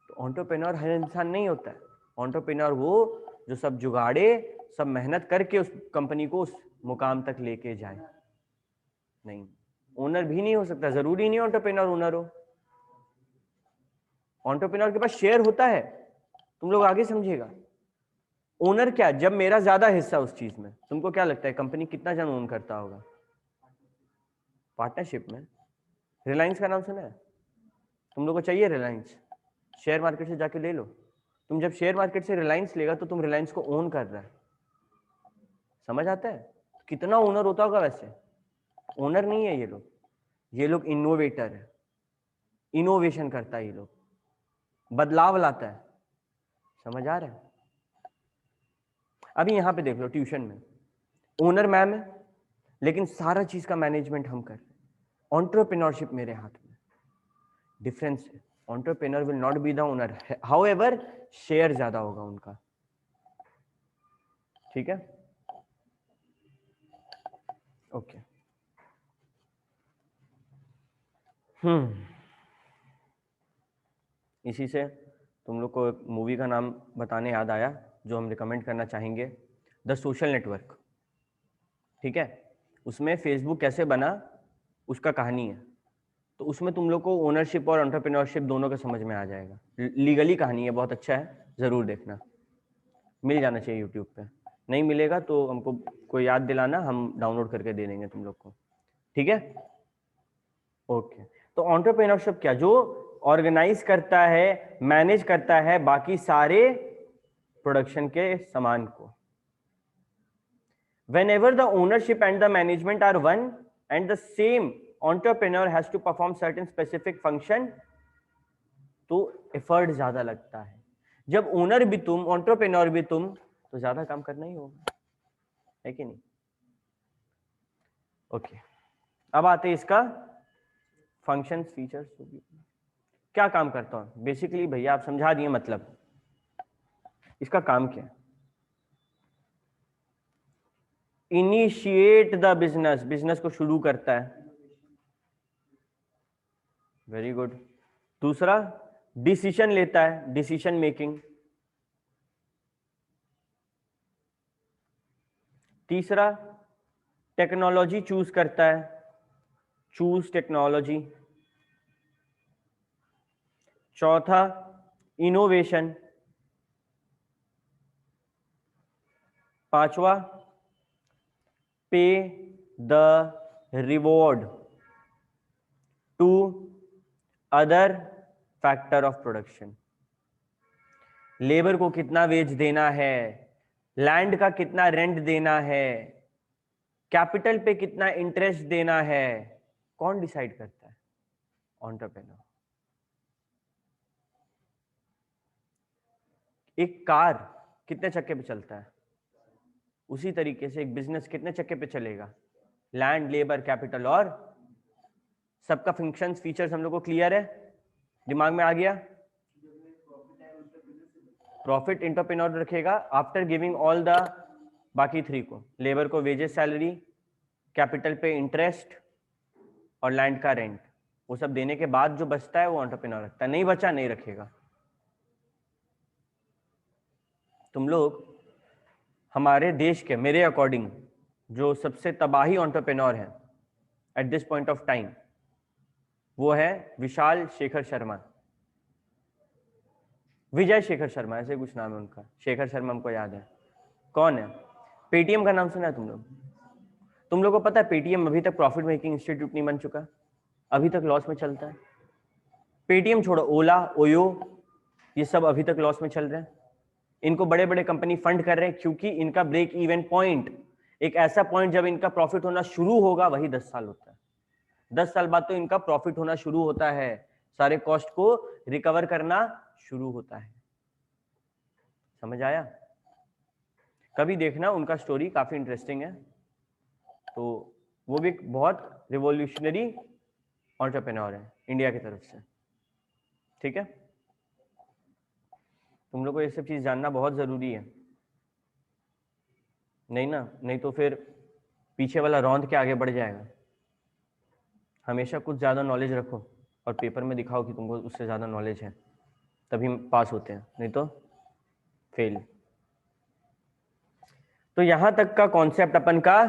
तो एंटरप्रेन्योर हर इंसान नहीं होता है। एंटरप्रेन्योर वो जो सब जुगाड़े, सब मेहनत करके उस कंपनी को उस मुकाम तक लेके जाए। नहीं, ओनर भी नहीं हो सकता, जरूरी नहीं एंटरप्रेन्योर ओनर हो। एंटरप्रेन्योर के पास शेयर होता है, तुम लोग आगे समझिएगा। ओनर क्या? जब मेरा ज्यादा हिस्सा उस चीज में, तुमको क्या लगता है कंपनी कितना जन ओन करता होगा? पार्टनरशिप में। रिलायंस का नाम सुना है? तुम लोग को चाहिए रिलायंस? शेयर मार्केट से जाके ले लो। तुम जब शेयर मार्केट से रिलायंस लेगा तो तुम रिलायंस को ओन कर रहा है। समझ आता है? कितना ओनर होता होगा वैसे? ओनर नहीं है ये लोग, ये लोग इनोवेटर है। इनोवेशन करता है ये लोग, बदलाव लाता है। समझ आ रहा है? अभी यहां पे देख लो, ट्यूशन में ओनर मैम है, लेकिन सारा चीज का मैनेजमेंट हम कर रहे हैं। एंटरप्रेन्योरशिप मेरे हाथ में, डिफरेंस है। Entrepreneur will not be the owner, however share ज्यादा होगा उनका। ठीक है, ओके। इसी से तुम लोग को एक मूवी का नाम बताने याद आया जो हम रिकमेंड करना चाहेंगे, द सोशल नेटवर्क। ठीक है, उसमें फेसबुक कैसे बना उसका कहानी है। तो उसमें तुम लोग को ओनरशिप और एंटरप्रेन्योरशिप दोनों का समझ में आ जाएगा। लीगली कहानी है, बहुत अच्छा है, जरूर देखना। मिल जाना चाहिए यूट्यूब पे, नहीं मिलेगा तो हमको कोई याद दिलाना, हम डाउनलोड करके दे देंगे तुम लोग को। ठीक है, ओके। तो एंटरप्रेन्योरशिप क्या? जो ऑर्गेनाइज करता है, मैनेज करता है बाकी सारे प्रोडक्शन के सामान को। Whenever the ownership and the management are one and the same entrepreneur has to perform certain specific function, तो एफर्ट ज्यादा लगता है। जब ओनर भी तुम, एंटरप्रेन्योर भी तुम, तो ज्यादा काम करना ही होगा, है कि नहीं? ओके, अब आते हैं इसका फंक्शंस, फीचर्स। क्या काम करता हूँ बेसिकली? भैया आप समझा दिए, मतलब इसका काम क्या है? इनिशिएट द बिजनेस, बिजनेस को शुरू करता है। Very good. दूसरा, डिसीजन लेता है, डिसीजन मेकिंग। तीसरा, टेक्नोलॉजी चूज करता है, चूज टेक्नोलॉजी। चौथा, इनोवेशन। पांचवा, pay the reward to other factor of production. Labour को कितना वेज देना है, लैंड का कितना रेंट देना है, कैपिटल पे कितना इंटरेस्ट देना है, कौन डिसाइड करता है? एंटरप्रेन्योर। एक कार कितने चक्के पे चलता है, उसी तरीके से एक बिजनेस कितने चक्के पे चलेगा? लैंड, लेबर, कैपिटल और सबका फंक्शंस, फीचर्स हम लोग को क्लियर है, दिमाग में आ गया? प्रॉफिट एंटरप्रेन्योर रखेगा आफ्टर गिविंग ऑल द बाकी थ्री को, लेबर को वेजेस सैलरी, कैपिटल पे इंटरेस्ट और लैंड का रेंट। वो सब देने के बाद जो बचता है वो एंटरप्रेन्योर रखता है, नहीं बचा नहीं रखेगा। तुम लोग हमारे देश के, मेरे अकॉर्डिंग, जो सबसे तबाही एंटरप्रेन्योर है at this point of time, वो है विशाल शेखर शर्मा, विजय शेखर शर्मा, ऐसे कुछ नाम है उनका। शेखर शर्मा हमको याद है। कौन है? पेटीएम का नाम सुना है तुम लोग? तुम लोग को पता है पेटीएम अभी तक प्रॉफिट मेकिंग इंस्टीट्यूट नहीं बन चुका, अभी तक लॉस में चलता है। पेटीएम छोड़ो, ओला, ओयो, ये सब अभी तक लॉस में चल रहे हैं। इनको बड़े बड़े कंपनी फंड कर रहे हैं क्योंकि इनका ब्रेक इवन पॉइंट, एक ऐसा पॉइंट जब इनका प्रॉफिट होना शुरू होगा, वही 10 साल होता है। 10 साल बाद तो इनका प्रॉफिट होना शुरू होता है, सारे कॉस्ट को रिकवर करना शुरू होता है। समझ आया? कभी देखना, उनका स्टोरी काफी इंटरेस्टिंग है। तो वो भी बहुत रिवॉल्यूशनरी एंटरप्रेन्योर है इंडिया की तरफ से। ठीक है, तुम लोग को ये सब चीज जानना बहुत जरूरी है, नहीं ना? नहीं तो फिर पीछे वाला रौंद के आगे बढ़ जाएगा। हमेशा कुछ ज्यादा नॉलेज रखो और पेपर में दिखाओ कि तुमको उससे ज्यादा नॉलेज है, तभी पास होते हैं, नहीं तो फेल। तो यहां तक का कॉन्सेप्ट अपन का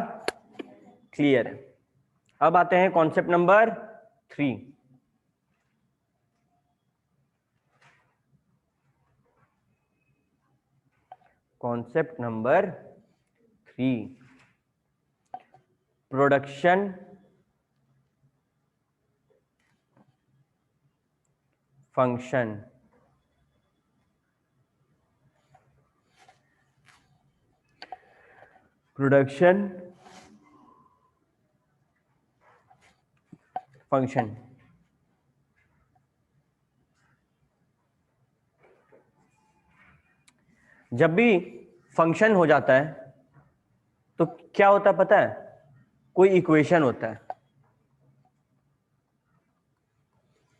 क्लियर है। अब आते हैं concept number 3। Concept number 3, production function. Production function. जब भी फंक्शन हो जाता है तो क्या होता है पता है? कोई इक्वेशन होता है।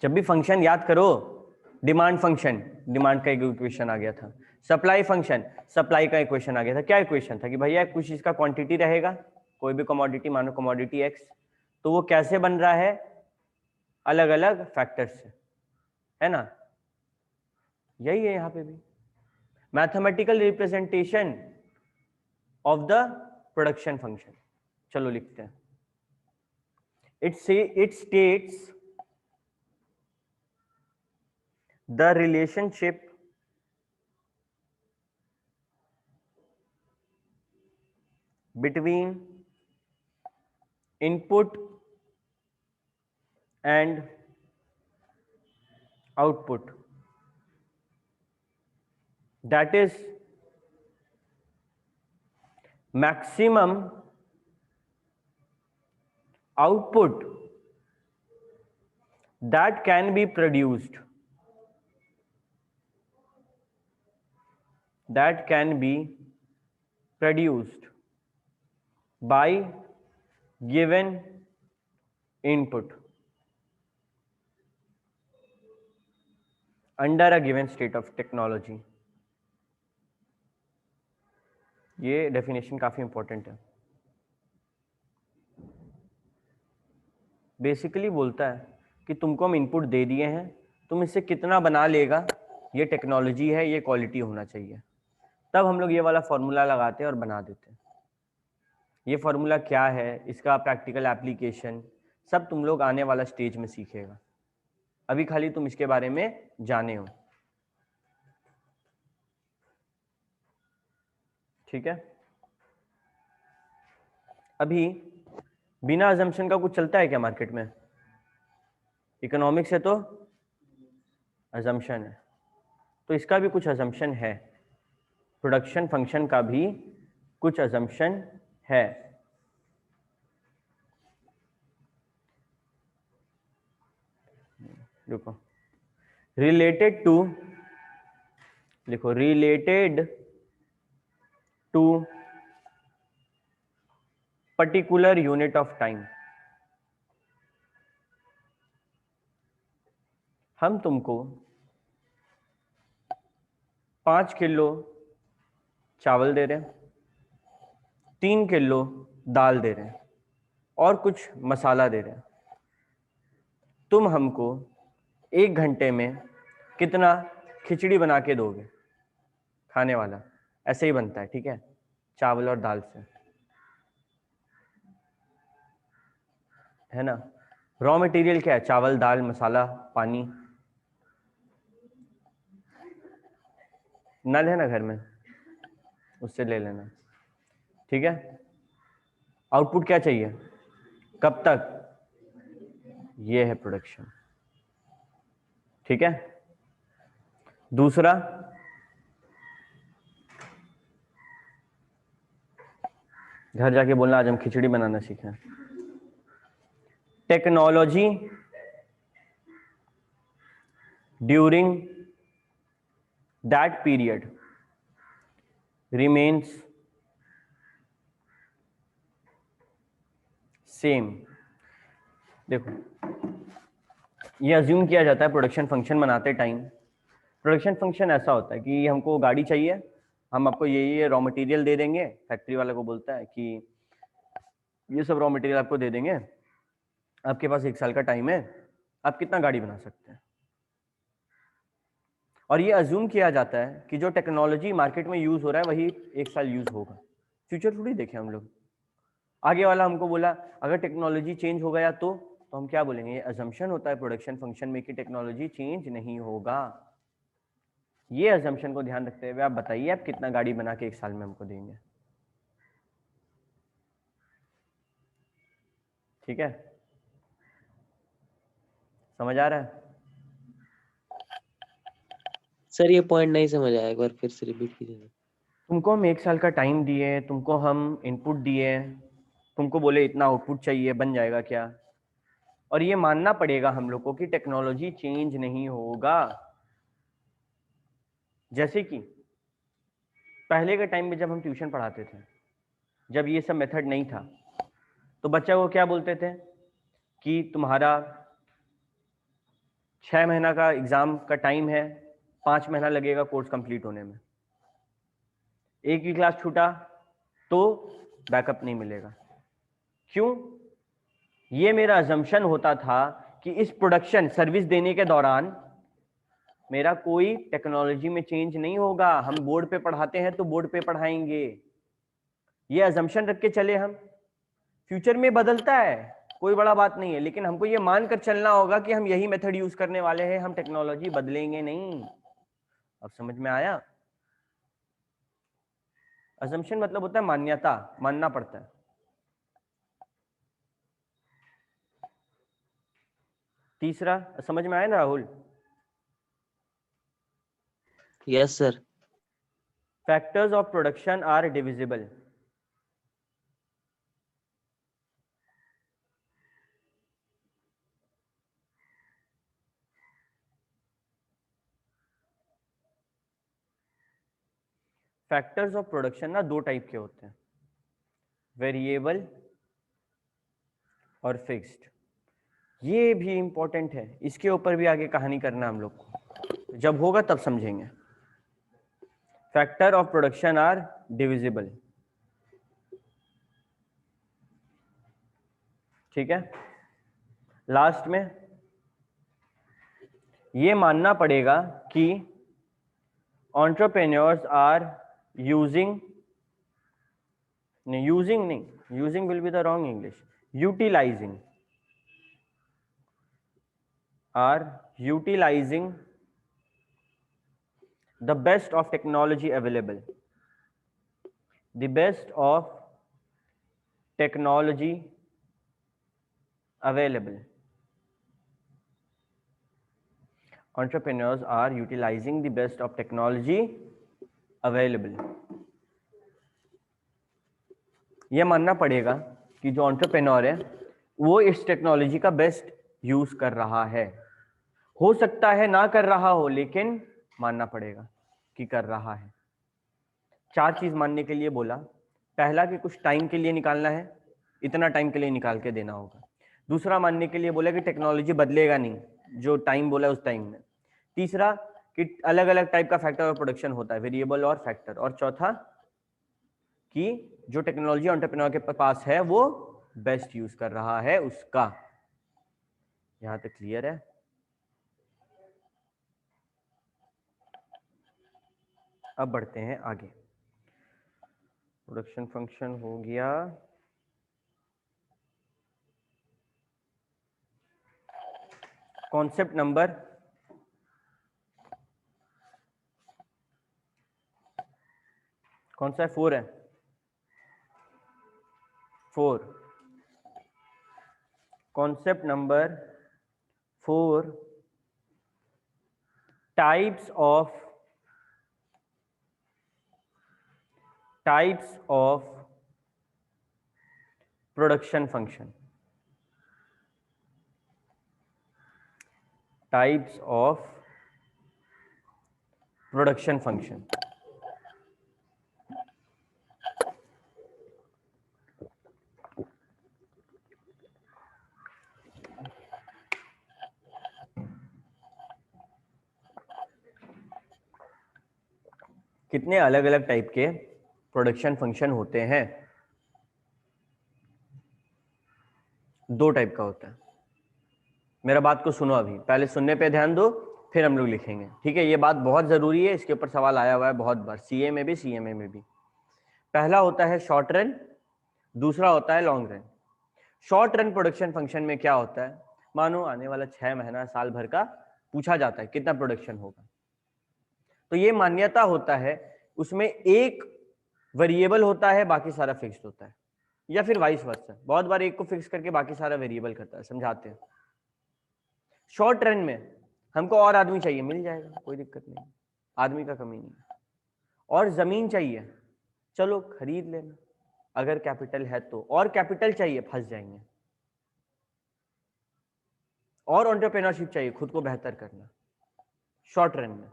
जब भी फंक्शन याद करो, डिमांड फंक्शन, डिमांड का एक इक्वेशन आ गया था। सप्लाई फंक्शन, सप्लाई का इक्वेशन आ गया था। क्या इक्वेशन था? कि भैया कुछ चीज का क्वांटिटी रहेगा, कोई भी कमोडिटी, मानो कमोडिटी एक्स, तो वो कैसे बन रहा है? अलग अलग फैक्टर्स से, है ना? यही है यहाँ पे भी, mathematical representation of the production function. चलो लिखते हैं। It states the relationship between input and output, that is maximum output that can be produced, by given input. Under a given state of technology, ये definition काफी important है। Basically बोलता है कि तुमको हम इनपुट दे दिए हैं, तुम इससे कितना बना लेगा, ये टेक्नोलॉजी है, ये क्वालिटी होना चाहिए। तब हम लोग ये वाला फॉर्मूला लगाते हैं और बना देते हैं। ये फॉर्मूला क्या है, इसका प्रैक्टिकल एप्लीकेशन सब तुम लोग आने वाला स्टेज में सीखेगा, अभी खाली तुम इसके बारे में जाने हो। ठीक है, अभी बिना अजम्पशन का कुछ चलता है क्या मार्केट में? इकोनॉमिक्स है तो अजम्पशन है, तो इसका भी कुछ अजम्पशन है, प्रोडक्शन फंक्शन का भी कुछ अजम्पशन है। देखो, रिलेटेड टू, लिखो related to particular unit of time. हम तुमको 5 किलो चावल दे रहे हैं, 3 किलो दाल दे रहे हैं और कुछ मसाला दे रहे हैं। तुम हमको 1 घंटे में कितना खिचड़ी बना के दोगे? खाने वाला ऐसे ही बनता है, ठीक है, चावल और दाल से, है ना। रॉ मटेरियल क्या है? चावल, दाल, मसाला, पानी। नल है ना घर में, उससे ले लेना, ठीक है। आउटपुट क्या चाहिए, कब तक? ये है प्रोडक्शन, ठीक है। दूसरा, घर जाके बोलना आज हम खिचड़ी बनाना सीखें। Technology during that period remains same. देखो, ये अज्यूम किया जाता है प्रोडक्शन फंक्शन बनाते टाइम। प्रोडक्शन फंक्शन ऐसा होता है कि हमको गाड़ी चाहिए, हम आपको ये रॉ मटेरियल दे देंगे, फैक्ट्री वाले को बोलता है कि ये सब रॉ मटेरियल आपको दे देंगे, आपके पास 1 साल का टाइम है, आप कितना गाड़ी बना सकते हैं। और ये अज्यूम किया जाता है कि जो टेक्नोलॉजी मार्केट में यूज हो रहा है वही 1 साल यूज होगा। फ्यूचर थोड़ी देखे हम लोग। आगे वाला हमको बोला अगर टेक्नोलॉजी चेंज हो गया तो हम क्या बोलेंगे? ये अजम्पशन होता है प्रोडक्शन फंक्शन में कि टेक्नोलॉजी चेंज नहीं होगा। ये अजम्पशन को ध्यान रखते हुए आप बताइए आप कितना गाड़ी बना के 1 साल में हमको देंगे, ठीक है। समझ आ रहा है? सर ये पॉइंट नहीं समझ आया, एक बार फिर से रिपीट कीजिए। तुमको हम 1 साल का टाइम दिए, तुमको हम इनपुट दिए, तुमको बोले इतना आउटपुट चाहिए, बन जाएगा क्या? और ये मानना पड़ेगा हम लोग को कि टेक्नोलॉजी चेंज नहीं होगा। जैसे कि पहले के टाइम में जब हम ट्यूशन पढ़ाते थे, जब ये सब मेथड नहीं था, तो बच्चा को क्या बोलते थे कि तुम्हारा 6 महीना का एग्जाम का टाइम है, 5 महीना लगेगा कोर्स कंप्लीट होने में। एक ही क्लास छूटा तो बैकअप नहीं मिलेगा। क्यों? ये मेरा अजम्पशन होता था कि इस प्रोडक्शन सर्विस देने के दौरान मेरा कोई टेक्नोलॉजी में चेंज नहीं होगा। हम बोर्ड पे पढ़ाते हैं तो बोर्ड पे पढ़ाएंगे, ये अजम्पशन रख के चले हम। फ्यूचर में बदलता है, कोई बड़ा बात नहीं है, लेकिन हमको ये मानकर चलना होगा कि हम यही मेथड यूज करने वाले हैं, हम टेक्नोलॉजी बदलेंगे नहीं। अब समझ में आया? अजम्पशन मतलब होता है मान्यता, मानना पड़ता है। तीसरा समझ में आया ना Rahul? Yes sir. Factors of production are divisible. Factors of production ना 2 टाइप के होते हैं, वेरिएबल और फिक्स्ड। ये भी इंपॉर्टेंट है, इसके ऊपर भी आगे कहानी करना हम लोग को। जब होगा तब समझेंगे। Factor of production are divisible, ठीक है। लास्ट में ये मानना पड़ेगा कि एंटरप्रेन्योर्स आर यूजिंग नहीं, using will be the wrong English, utilizing, are utilizing the best of technology available, the best of technology available. Entrepreneurs are utilizing the best of technology available. ये मानना पड़ेगा कि जो एंटरप्रेन्योर है वो इस technology का बेस्ट यूज कर रहा है। हो सकता है ना कर रहा हो, लेकिन मानना पड़ेगा कि कर रहा है। 4 चीज मानने के लिए बोला। पहला कि कुछ टाइम के लिए निकालना है, इतना टाइम के लिए निकाल के देना होगा। दूसरा मानने के लिए बोला कि टेक्नोलॉजी बदलेगा नहीं, जो टाइम बोला उस टाइम में। तीसरा कि अलग अलग टाइप का फैक्टर ऑफ प्रोडक्शन होता है, वेरिएबल और फैक्टर। और चौथा कि जो टेक्नोलॉजी एंटरप्रेन्योर के पास है वो बेस्ट यूज कर रहा है उसका। यहां तक क्लियर है? अब बढ़ते हैं आगे। प्रोडक्शन फंक्शन हो गया। कॉन्सेप्ट नंबर कौन सा है? 4 है। 4 concept number 4, types of production function, types of production function. कितने अलग अलग टाइप के प्रोडक्शन फंक्शन होते हैं? 2 टाइप का होता है। मेरा बात को सुनो, अभी पहले सुनने पे ध्यान दो, फिर हम लोग लिखेंगे, ठीक है? ये बात बहुत जरूरी है, इसके ऊपर सवाल आया हुआ है बहुत बार, सीए में भी, सीएमए में भी। पहला होता है शॉर्ट रन, दूसरा होता है long run. Short run production function में क्या होता है? मानो आने वाला 6 महीना, साल भर का पूछा जाता है कितना प्रोडक्शन होगा, तो ये मान्यता होता है उसमें एक वेरिएबल होता है, बाकी सारा फिक्स्ड होता है, या फिर वाइस वर्सा। बहुत बार एक को फिक्स करके बाकी सारा वेरिएबल करता है। समझाते हैं। शॉर्ट रन में हमको और आदमी चाहिए, मिल जाएगा, कोई दिक्कत नहीं, आदमी का कमी नहीं है। और जमीन चाहिए, चलो खरीद लेना अगर कैपिटल है तो। और कैपिटल चाहिए, फंस जाएंगे। और एंटरप्रेन्योरशिप चाहिए, खुद को बेहतर करना। शॉर्ट रन में,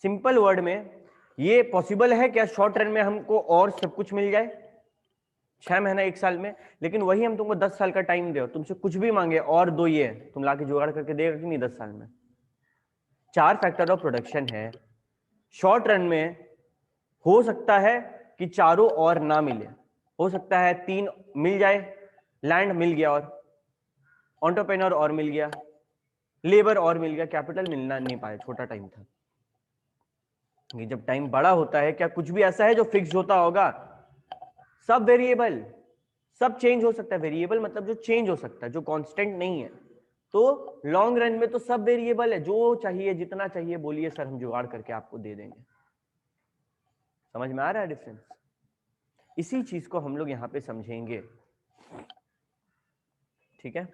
सिंपल वर्ड में, ये पॉसिबल है क्या शॉर्ट रन में हमको और सब कुछ मिल जाए 6 महीना 1 साल में? लेकिन वही हम तुमको 10 साल का टाइम दे, तुमसे कुछ भी मांगे और दो, ये तुम लाके जुगाड़ करके देगा कि नहीं 10 साल में? 4 फैक्टर ऑफ प्रोडक्शन है। शॉर्ट रन में हो सकता है कि चारों और ना मिले, हो सकता है 3 मिल जाए, लैंड मिल गया और एंटरप्रेन्योर और मिल गया, लेबर और मिल गया, कैपिटल मिलना नहीं पाया, छोटा टाइम था। ये जब टाइम बड़ा होता है, क्या कुछ भी ऐसा है जो फिक्स होता होगा? सब वेरिएबल, सब चेंज हो सकता है। वेरिएबल मतलब जो चेंज हो सकता है, जो कांस्टेंट नहीं है। तो लॉन्ग रन में तो सब वेरिएबल है, जो चाहिए जितना चाहिए बोलिए सर, हम जुगाड़ करके आपको दे देंगे। समझ में आ रहा है डिफरेंस? इसी चीज को हम लोग यहां पे समझेंगे, ठीक है?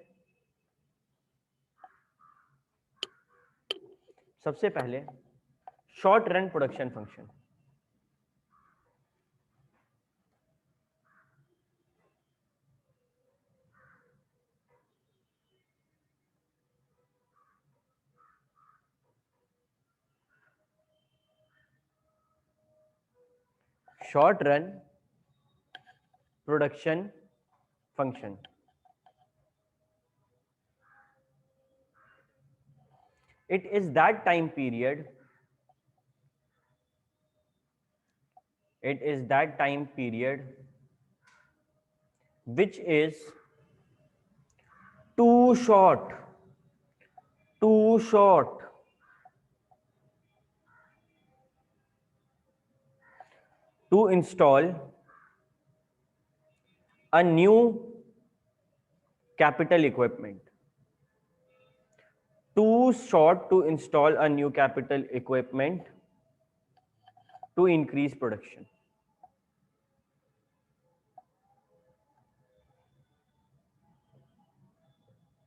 सबसे पहले short run production function. Short run production function It is that time period. It is that time period which is too short to install a new capital equipment. Too short to install a new capital equipment to increase production.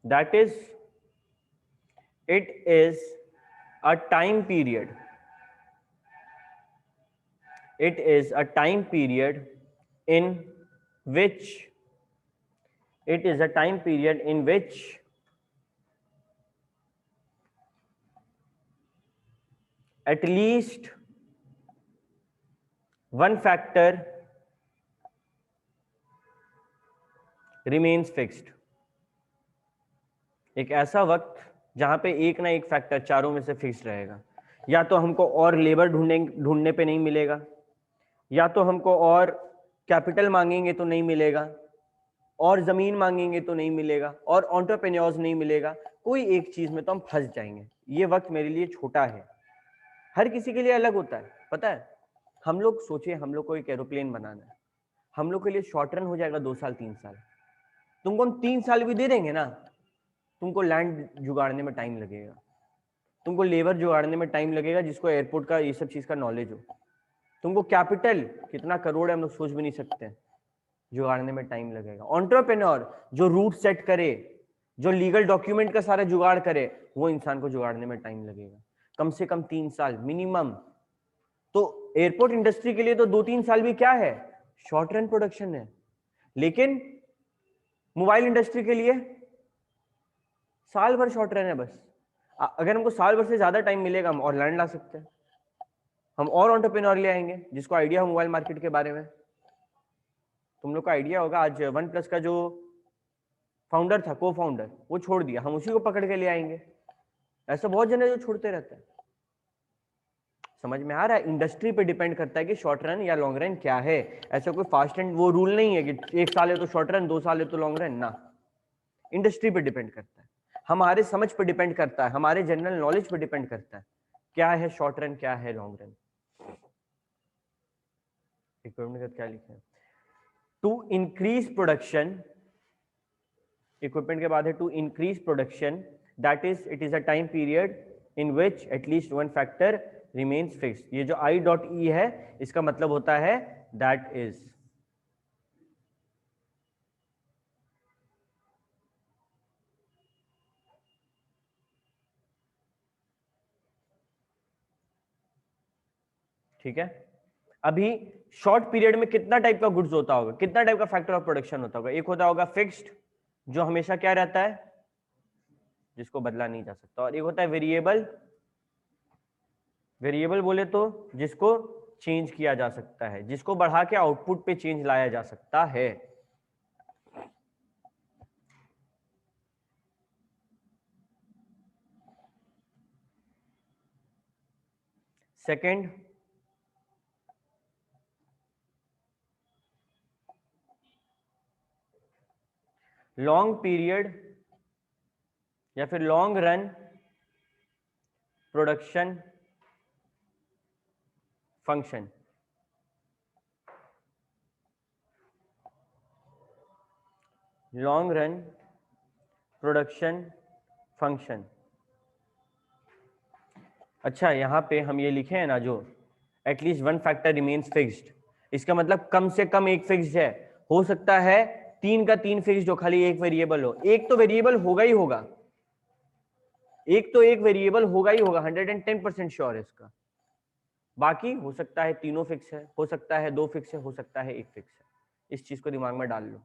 That is, it is a time period. It is a time period in which at least one factor remains fixed. एक ऐसा वक्त जहां पे एक ना एक factor चारों में से फिक्स रहेगा. या तो हमको और लेबर ढूंढने पे नहीं मिलेगा, या तो हमको और कैपिटल मांगेंगे तो नहीं मिलेगा, और जमीन मांगेंगे तो नहीं मिलेगा, और एंटरप्रेन्योर्स नहीं मिलेगा. कोई एक चीज में तो हम फंस जाएंगे. ये वक्त मेरे लिए छोटा है. हर किसी के लिए अलग होता है. पता है, हम लोग सोचे हम लोग को एक एरोप्लेन बनाना है, हम लोग के लिए शॉर्ट रन हो जाएगा 2 साल 3 साल. तुमको हम 3 साल भी दे देंगे ना, तुमको लैंड जुगाड़ने में टाइम लगेगा, तुमको लेबर जुगाड़ने में टाइम लगेगा जिसको एयरपोर्ट का ये सब चीज का नॉलेज हो. तुमको कैपिटल कितना करोड़ है हम लोग सोच भी नहीं सकते, जुगाड़ने में टाइम लगेगा. एंटरप्रेन्योर जो रूट सेट करे, जो लीगल डॉक्यूमेंट का सारा जुगाड़ करे, वो इंसान को जुगाड़ने में टाइम लगेगा कम से कम 3 साल मिनिमम. तो एयरपोर्ट इंडस्ट्री के लिए तो 2-3 साल भी क्या है, शॉर्ट रन प्रोडक्शन है. लेकिन मोबाइल इंडस्ट्री के लिए साल भर शॉर्ट रन है बस. अगर हमको साल भर से ज्यादा टाइम मिलेगा हम और लैंड ला सकते हैं, हम और एंटरप्रेन्योर ले आएंगे जिसको आइडिया हो मोबाइल मार्केट के बारे में. तुम लोग को आइडिया होगा, आज वन प्लस का जो फाउंडर था, को फाउंडर, वो छोड़ दिया, हम उसी को पकड़ के ले आएंगे. ऐसा बहुत जन है जो छोड़ते रहते हैं. समझ में आ रहा है? इंडस्ट्री पे डिपेंड करता है कि शॉर्ट रन या लॉन्ग रन क्या है. ऐसा कोई फास्ट एंड वो रूल नहीं है कि 1 साल है तो शॉर्ट रन, 2 साल है तो लॉन्ग रन ना. इंडस्ट्री पे डिपेंड करता है, हमारे समझ पे डिपेंड करता है, हमारे जनरल नॉलेज पे डिपेंड करता है क्या है शॉर्ट रन, क्या है लॉन्ग रन. इक्विपमेंट क्या लिखे, टू इंक्रीज प्रोडक्शन. इक्विपमेंट के बाद है to increase production, that is it is a time period in which at least one factor remains fixed. ये जो I.E है इसका मतलब होता है दैट इज. ठीक है. अभी शॉर्ट पीरियड में कितना टाइप का गुड्स होता होगा, कितना टाइप का फैक्टर ऑफ प्रोडक्शन होता होगा. एक होता होगा फिक्स्ड, जो हमेशा क्या रहता है, जिसको बदला नहीं जा सकता. और एक होता है वेरिएबल. वेरिएबल बोले तो जिसको चेंज किया जा सकता है, जिसको बढ़ा के आउटपुट पे चेंज लाया जा सकता है. सेकंड, लॉन्ग पीरियड या फिर long run production function. Long run production function. अच्छा, यहां पे हम ये लिखे हैं ना, जो at least one factor remains fixed, इसका मतलब कम से कम एक फिक्स्ड है. हो सकता है 3 का 3 फिक्स्ड हो, खाली एक वेरिएबल हो. एक तो वेरिएबल होगा ही होगा, एक तो एक वेरिएबल होगा ही होगा, 110% श्योर है इसका. बाकी हो सकता है तीनों फिक्स है, हो सकता है 2 फिक्स है, हो सकता है 1 फिक्स है. इस चीज को दिमाग में डाल लो.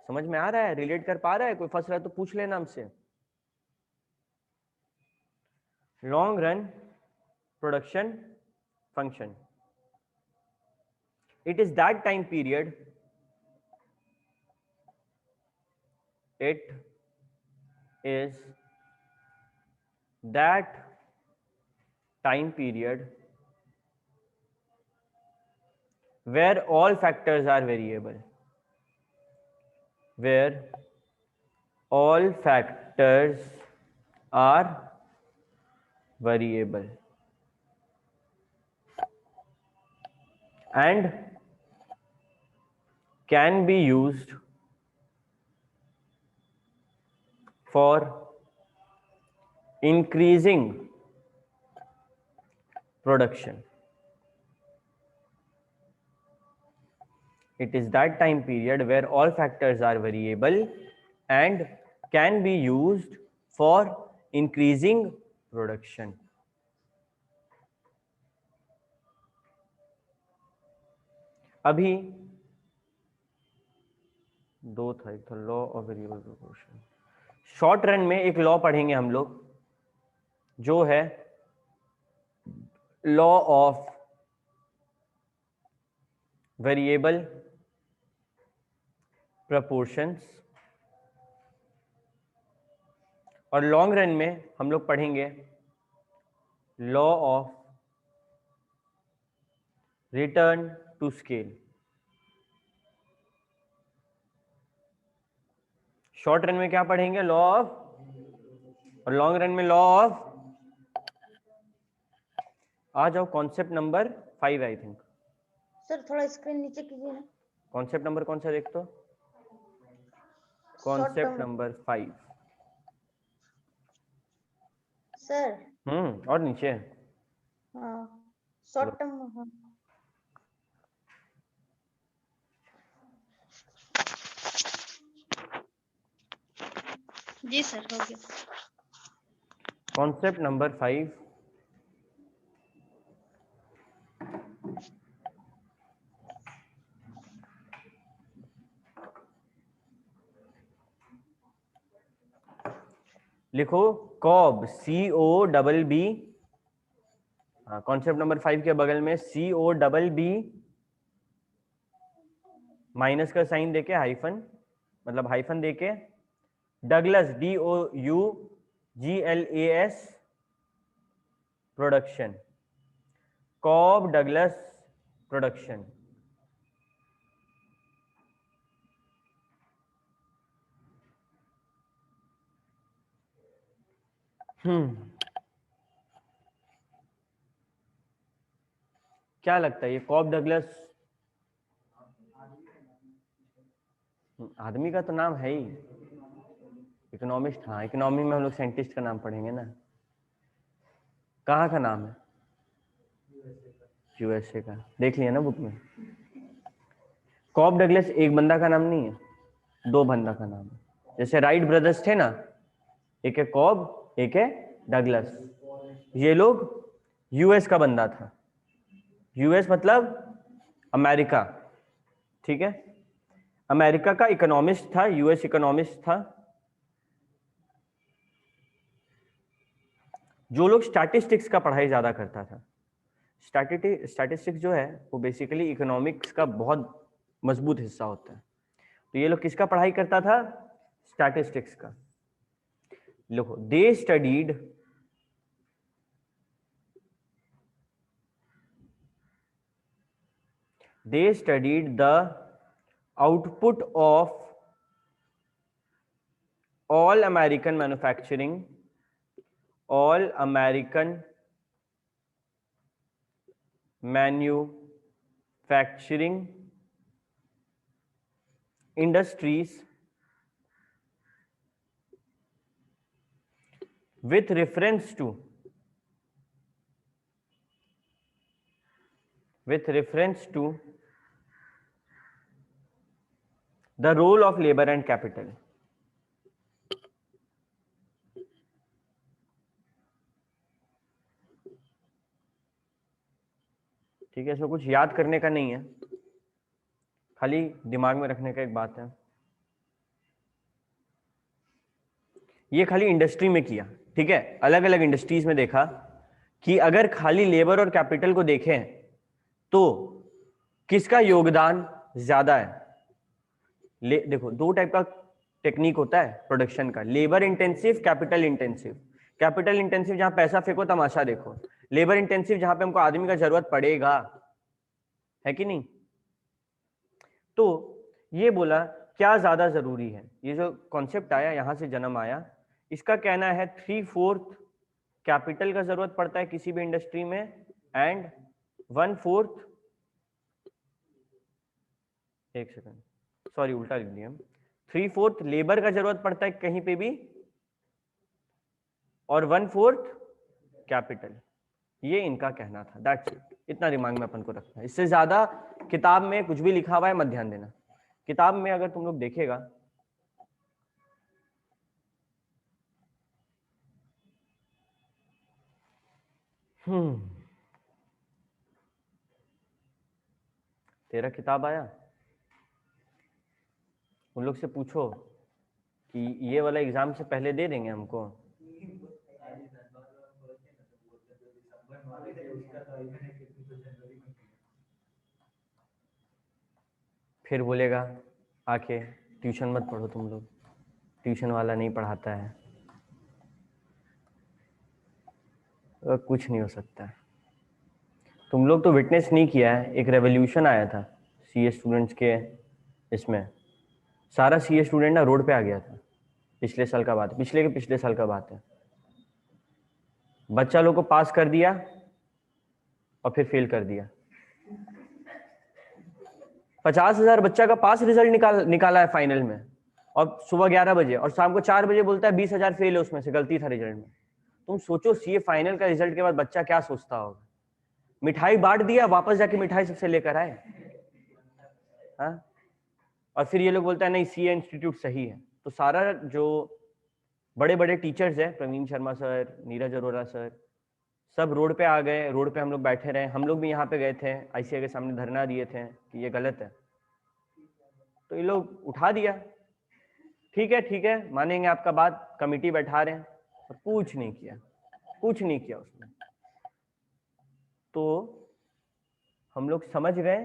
समझ में आ रहा है, रिलेट कर पा रहा है? कोई फंस रहा है तो पूछ लेना हमसे. Long run production function, it is that time period, it is that time period where all factors are variable, where all factors are variable and can be used for increasing production. It is that time period where all factors are variable and can be used for increasing production. अभी दो था, एक था law of variable proportion. Short run में एक law पढ़ेंगे हम लोग जो है लॉ ऑफ वेरिएबल प्रपोर्शंस, और लॉन्ग रन में हम लोग पढ़ेंगे law of return to scale. Short run में क्या पढ़ेंगे? लॉ ऑफ, और लॉन्ग रन में लॉ ऑफ, आ जाओ concept number 5 I think. Sir थोड़ा स्क्रीन नीचे कीजिए ना। कॉन्सेप्ट नंबर कौन सा देख तो? Concept number 5 sir. और नीचे हाँ शॉर्ट टर्म। हाँ जी सर, हो गया। कॉन्सेप्ट नंबर 5 लिखो कॉब, COBB। हाँ, कॉन्सेप्ट नंबर 5 के बगल में COBB माइनस का साइन देके हाइफन, मतलब हाइफन देके Douglas DOUGLAS production, Cobb Douglas production. क्या लगता है ये कॉब डगलस आदमी का तो नाम है ही, इकोनॉमिस्ट। हाँ, इकोनॉमी में हम लोग साइंटिस्ट का नाम पढ़ेंगे ना। कहाँ का नाम है? USA का, देख लिया ना बुक में। कॉब डगलस एक बंदा का नाम नहीं है, 2 बंदा का नाम है। जैसे राइट ब्रदर्स थे ना, एक है कॉब, एक है डगलस। ये लोग US का बंदा था। US मतलब अमेरिका, ठीक है? अमेरिका का इकोनॉमिस्ट था, US इकोनॉमिस्ट था। जो लोग स्टैटिस्टिक्स का पढ़ाई ज्यादा करता था। स्टैटिस्टिक्स जो है वो बेसिकली इकोनॉमिक्स का बहुत मजबूत हिस्सा होता है। तो ये लोग किसका पढ़ाई करता था? स्टैटिस्टिक्स का। लिखो, दे studied the output of all American manufacturing industries with reference to the role of labor and capital। ठीक है, इसमें कुछ याद करने का नहीं है, खाली दिमाग में रखने का एक बात है। ये खाली इंडस्ट्री में किया, ठीक है? अलग अलग इंडस्ट्रीज में देखा कि अगर खाली लेबर और कैपिटल को देखें तो किसका योगदान ज्यादा है। देखो, 2 टाइप का टेक्निक होता है प्रोडक्शन का, labour intensive, capital intensive. Capital intensive जहां पैसा फेंको तमाशा देखो, लेबर इंटेंसिव जहां पे हमको आदमी का जरूरत पड़ेगा, है कि नहीं। तो ये बोला क्या ज्यादा जरूरी है, ये जो कॉन्सेप्ट आया यहां से जन्म आया। इसका कहना है 3/4 कैपिटल का जरूरत पड़ता है किसी भी इंडस्ट्री में एंड 1/4, एक सेकंड सॉरी उल्टा लिख दिया, 3/4 लेबर का जरूरत पड़ता है कहीं पे भी और 1/4 कैपिटल। ये इनका कहना था, दैट्स इट। इतना दिमाग में अपन को रखना है, इससे ज्यादा किताब में कुछ भी लिखा हुआ है मत ध्यान देना। किताब में अगर तुम लोग देखेगा तेरा किताब आया, उन लोग से पूछो कि ये वाला एग्जाम से पहले दे देंगे हमको। फिर बोलेगा आके ट्यूशन मत पढ़ो तुम लोग, ट्यूशन वाला नहीं पढ़ाता है। कुछ नहीं हो सकता है। तुम लोग तो विटनेस नहीं किया है, एक रेवोल्यूशन आया था सीए स्टूडेंट्स के, इसमें सारा सीए स्टूडेंट ना रोड पे आ गया था। पिछले साल का बात है, पिछले के पिछले साल का बात है। बच्चा लोग को पास कर दिया और फिर फेल कर दिया। 50,000 बच्चा का पास रिजल्ट निकाला है फाइनल में, और सुबह 11 बजे और शाम को 4 बजे बोलता है 20,000 फेल है, उसमें से गलती था रिजल्ट में। तुम सोचो सीए फाइनल का रिजल्ट के बाद बच्चा क्या सोचता होगा। मिठाई बांट दिया, वापस जाके मिठाई सबसे लेकर आए। हाँ, और फिर ये लोग बोलता है नहीं सीए इंस्टीट्यूट सही है। तो सारा जो बड़े बड़े टीचर्स हैं, प्रवीण शर्मा सर, नीरज अरोरा सर, सब रोड पे आ गए। रोड पे हम लोग बैठे रहे, हम लोग भी यहाँ पे गए थे, आईसीआई के सामने धरना दिए थे कि ये गलत है। तो ये लोग उठा दिया, ठीक है मानेंगे आपका बात, कमेटी बैठा रहे हैं, और कुछ नहीं किया, कुछ नहीं किया उसने। तो हम लोग समझ गए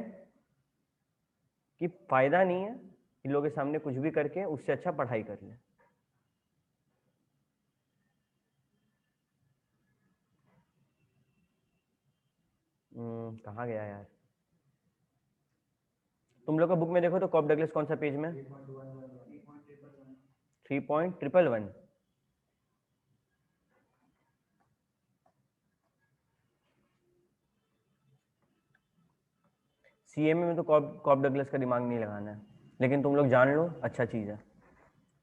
कि फायदा नहीं है इन लोगों के सामने कुछ भी करके, उससे अच्छा पढ़ाई कर ले। कहाँ गया यार, तुम लोग का बुक में देखो तो कॉब डगलस कौन सा पेज में, 3.111। सीएमए में तो कॉब डगलस का दिमाग नहीं लगाना है, लेकिन तुम लोग जान लो अच्छा चीज है।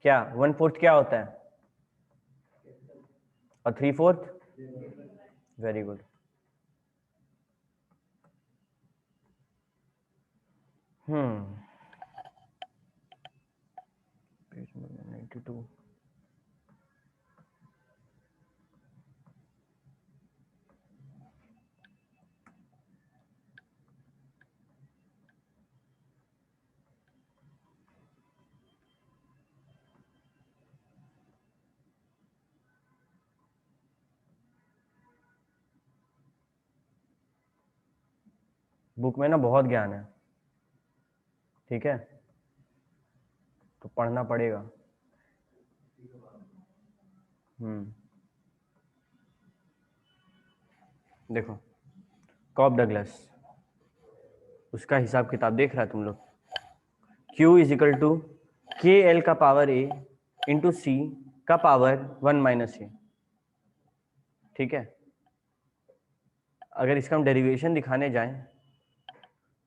क्या 1/4 क्या होता है और 3/4? Very good. Page number 92। Book में ना बहुत ज्ञान है, ठीक है, तो पढ़ना पड़ेगा। देखो कॉब डगलस, उसका हिसाब किताब देख रहा है तुम लोग। Q = KL का पावर A इंटू C का पावर 1 - A, ठीक है। अगर इसका हम डेरिवेशन दिखाने जाएं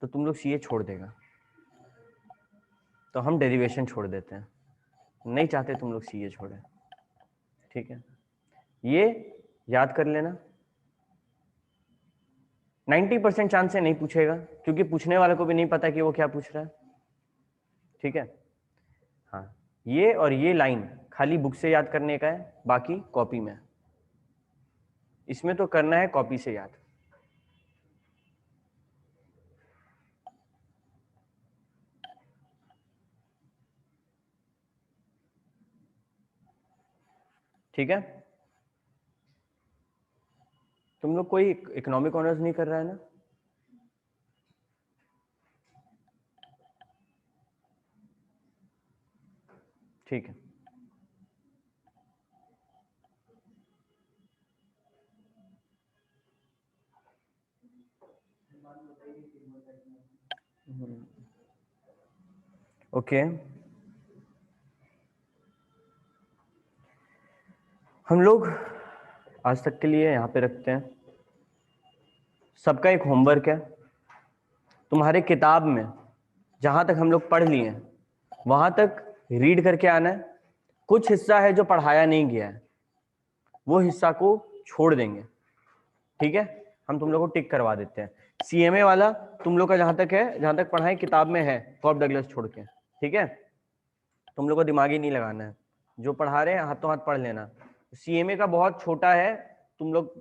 तो तुम लोग CA छोड़ देगा, तो हम डेरिवेशन छोड़ देते हैं, नहीं चाहते तुम लोग CA छोड़े, ठीक है। ये याद कर लेना, 90% चांस है नहीं पूछेगा, क्योंकि पूछने वाले को भी नहीं पता कि वो क्या पूछ रहा है, ठीक है। हाँ, ये और ये लाइन खाली बुक से याद करने का है, बाकी कॉपी में। इसमें तो करना है कॉपी से याद, ठीक है। तुम लोग कोई इकोनॉमिक ऑनर्स नहीं कर रहा है ना? ठीक है। ओके, हम लोग आज तक के लिए यहाँ पे रखते हैं। सबका एक होमवर्क है, तुम्हारे किताब में जहाँ तक हम लोग पढ़ लिए हैं वहाँ तक रीड करके आना है। कुछ हिस्सा है जो पढ़ाया नहीं गया है, वो हिस्सा को छोड़ देंगे, ठीक है? हम तुम लोग को टिक करवा देते हैं। सीएमए वाला तुम लोग का जहां तक है, जहां तक पढ़ाई किताब में है, कॉर्ब डगलस छोड़ के, ठीक है? तुम लोग को दिमाग ही नहीं लगाना है, जो पढ़ा रहे हैं हाथों हाथ पढ़ लेना। सीएमए का बहुत छोटा है, तुम लोग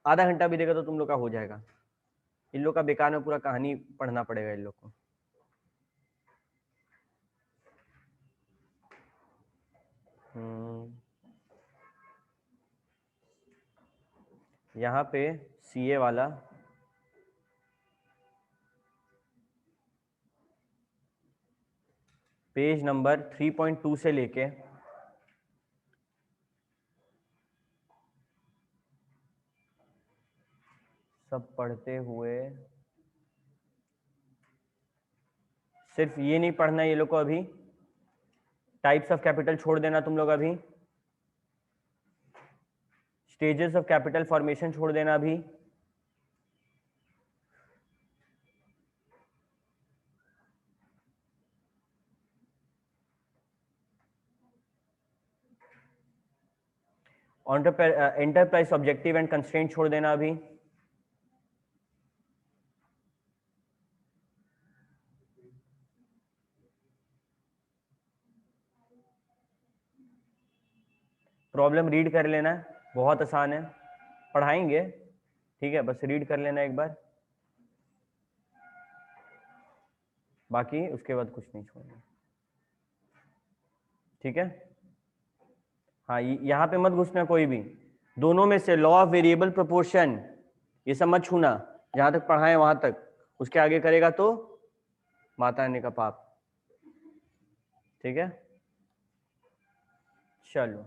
आधा घंटा भी देगा तो तुम लोग का हो जाएगा। इन लोग का बेकार में पूरा कहानी पढ़ना पड़ेगा इन लोग को। यहाँ पे सीए वाला पेज नंबर 3.2 से लेके सब पढ़ते हुए सिर्फ ये नहीं पढ़ना ये लोग को, अभी टाइप्स ऑफ कैपिटल छोड़ देना तुम लोग, अभी स्टेजेस ऑफ कैपिटल फॉर्मेशन छोड़ देना, अभी एंटरप्राइज ऑब्जेक्टिव एंड कंस्ट्रेंट छोड़ देना, अभी प्रॉब्लम रीड कर लेना है, बहुत आसान है, पढ़ाएंगे, ठीक है? बस रीड कर लेना एक बार, बाकी उसके बाद कुछ नहीं छोड़ना, ठीक है? हाँ, यहाँ पे मत घुसना कोई भी। दोनों में से लॉ ऑफ वेरिएबल प्रोपोर्शन ये सब मत छूना, जहां तक पढ़ाए वहां तक। उसके आगे करेगा तो माता रानी का पाप, ठीक है? चलो,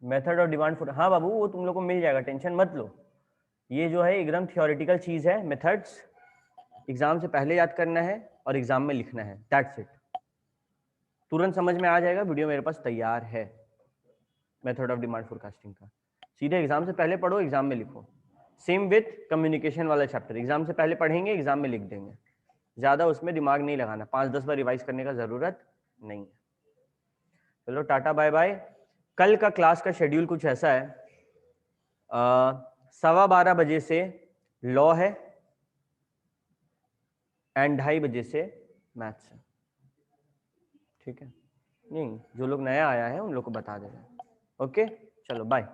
मेथड ऑफ डिमांड फॉर, हाँ बाबू वो तुम लोग को मिल जाएगा, टेंशन मत लो। ये जो है एकदम थियोरेटिकल चीज है। मेथड्स एग्जाम से पहले याद करना है और एग्जाम में लिखना है, दैट्स इट। तुरंत समझ में आ जाएगा, वीडियो मेरे पास तैयार है मेथड ऑफ डिमांड फोरकास्टिंग का। सीधे एग्जाम से पहले पढ़ो, एग्जाम में लिखो। सेम विथ कम्युनिकेशन वाला चैप्टर, एग्जाम से पहले पढ़ेंगे, एग्जाम में लिख देंगे। ज्यादा उसमें दिमाग नहीं लगाना, 5-10 बार रिवाइज करने का जरूरत नहीं है। चलो टाटा बाय बाय। कल का क्लास का शेड्यूल कुछ ऐसा है, 12:15 बजे से लॉ है एंड 2:30 बजे से मैथ्स है, ठीक है? नहीं, जो लोग नया आया है उन लोग को बता देना। ओके, चलो बाय।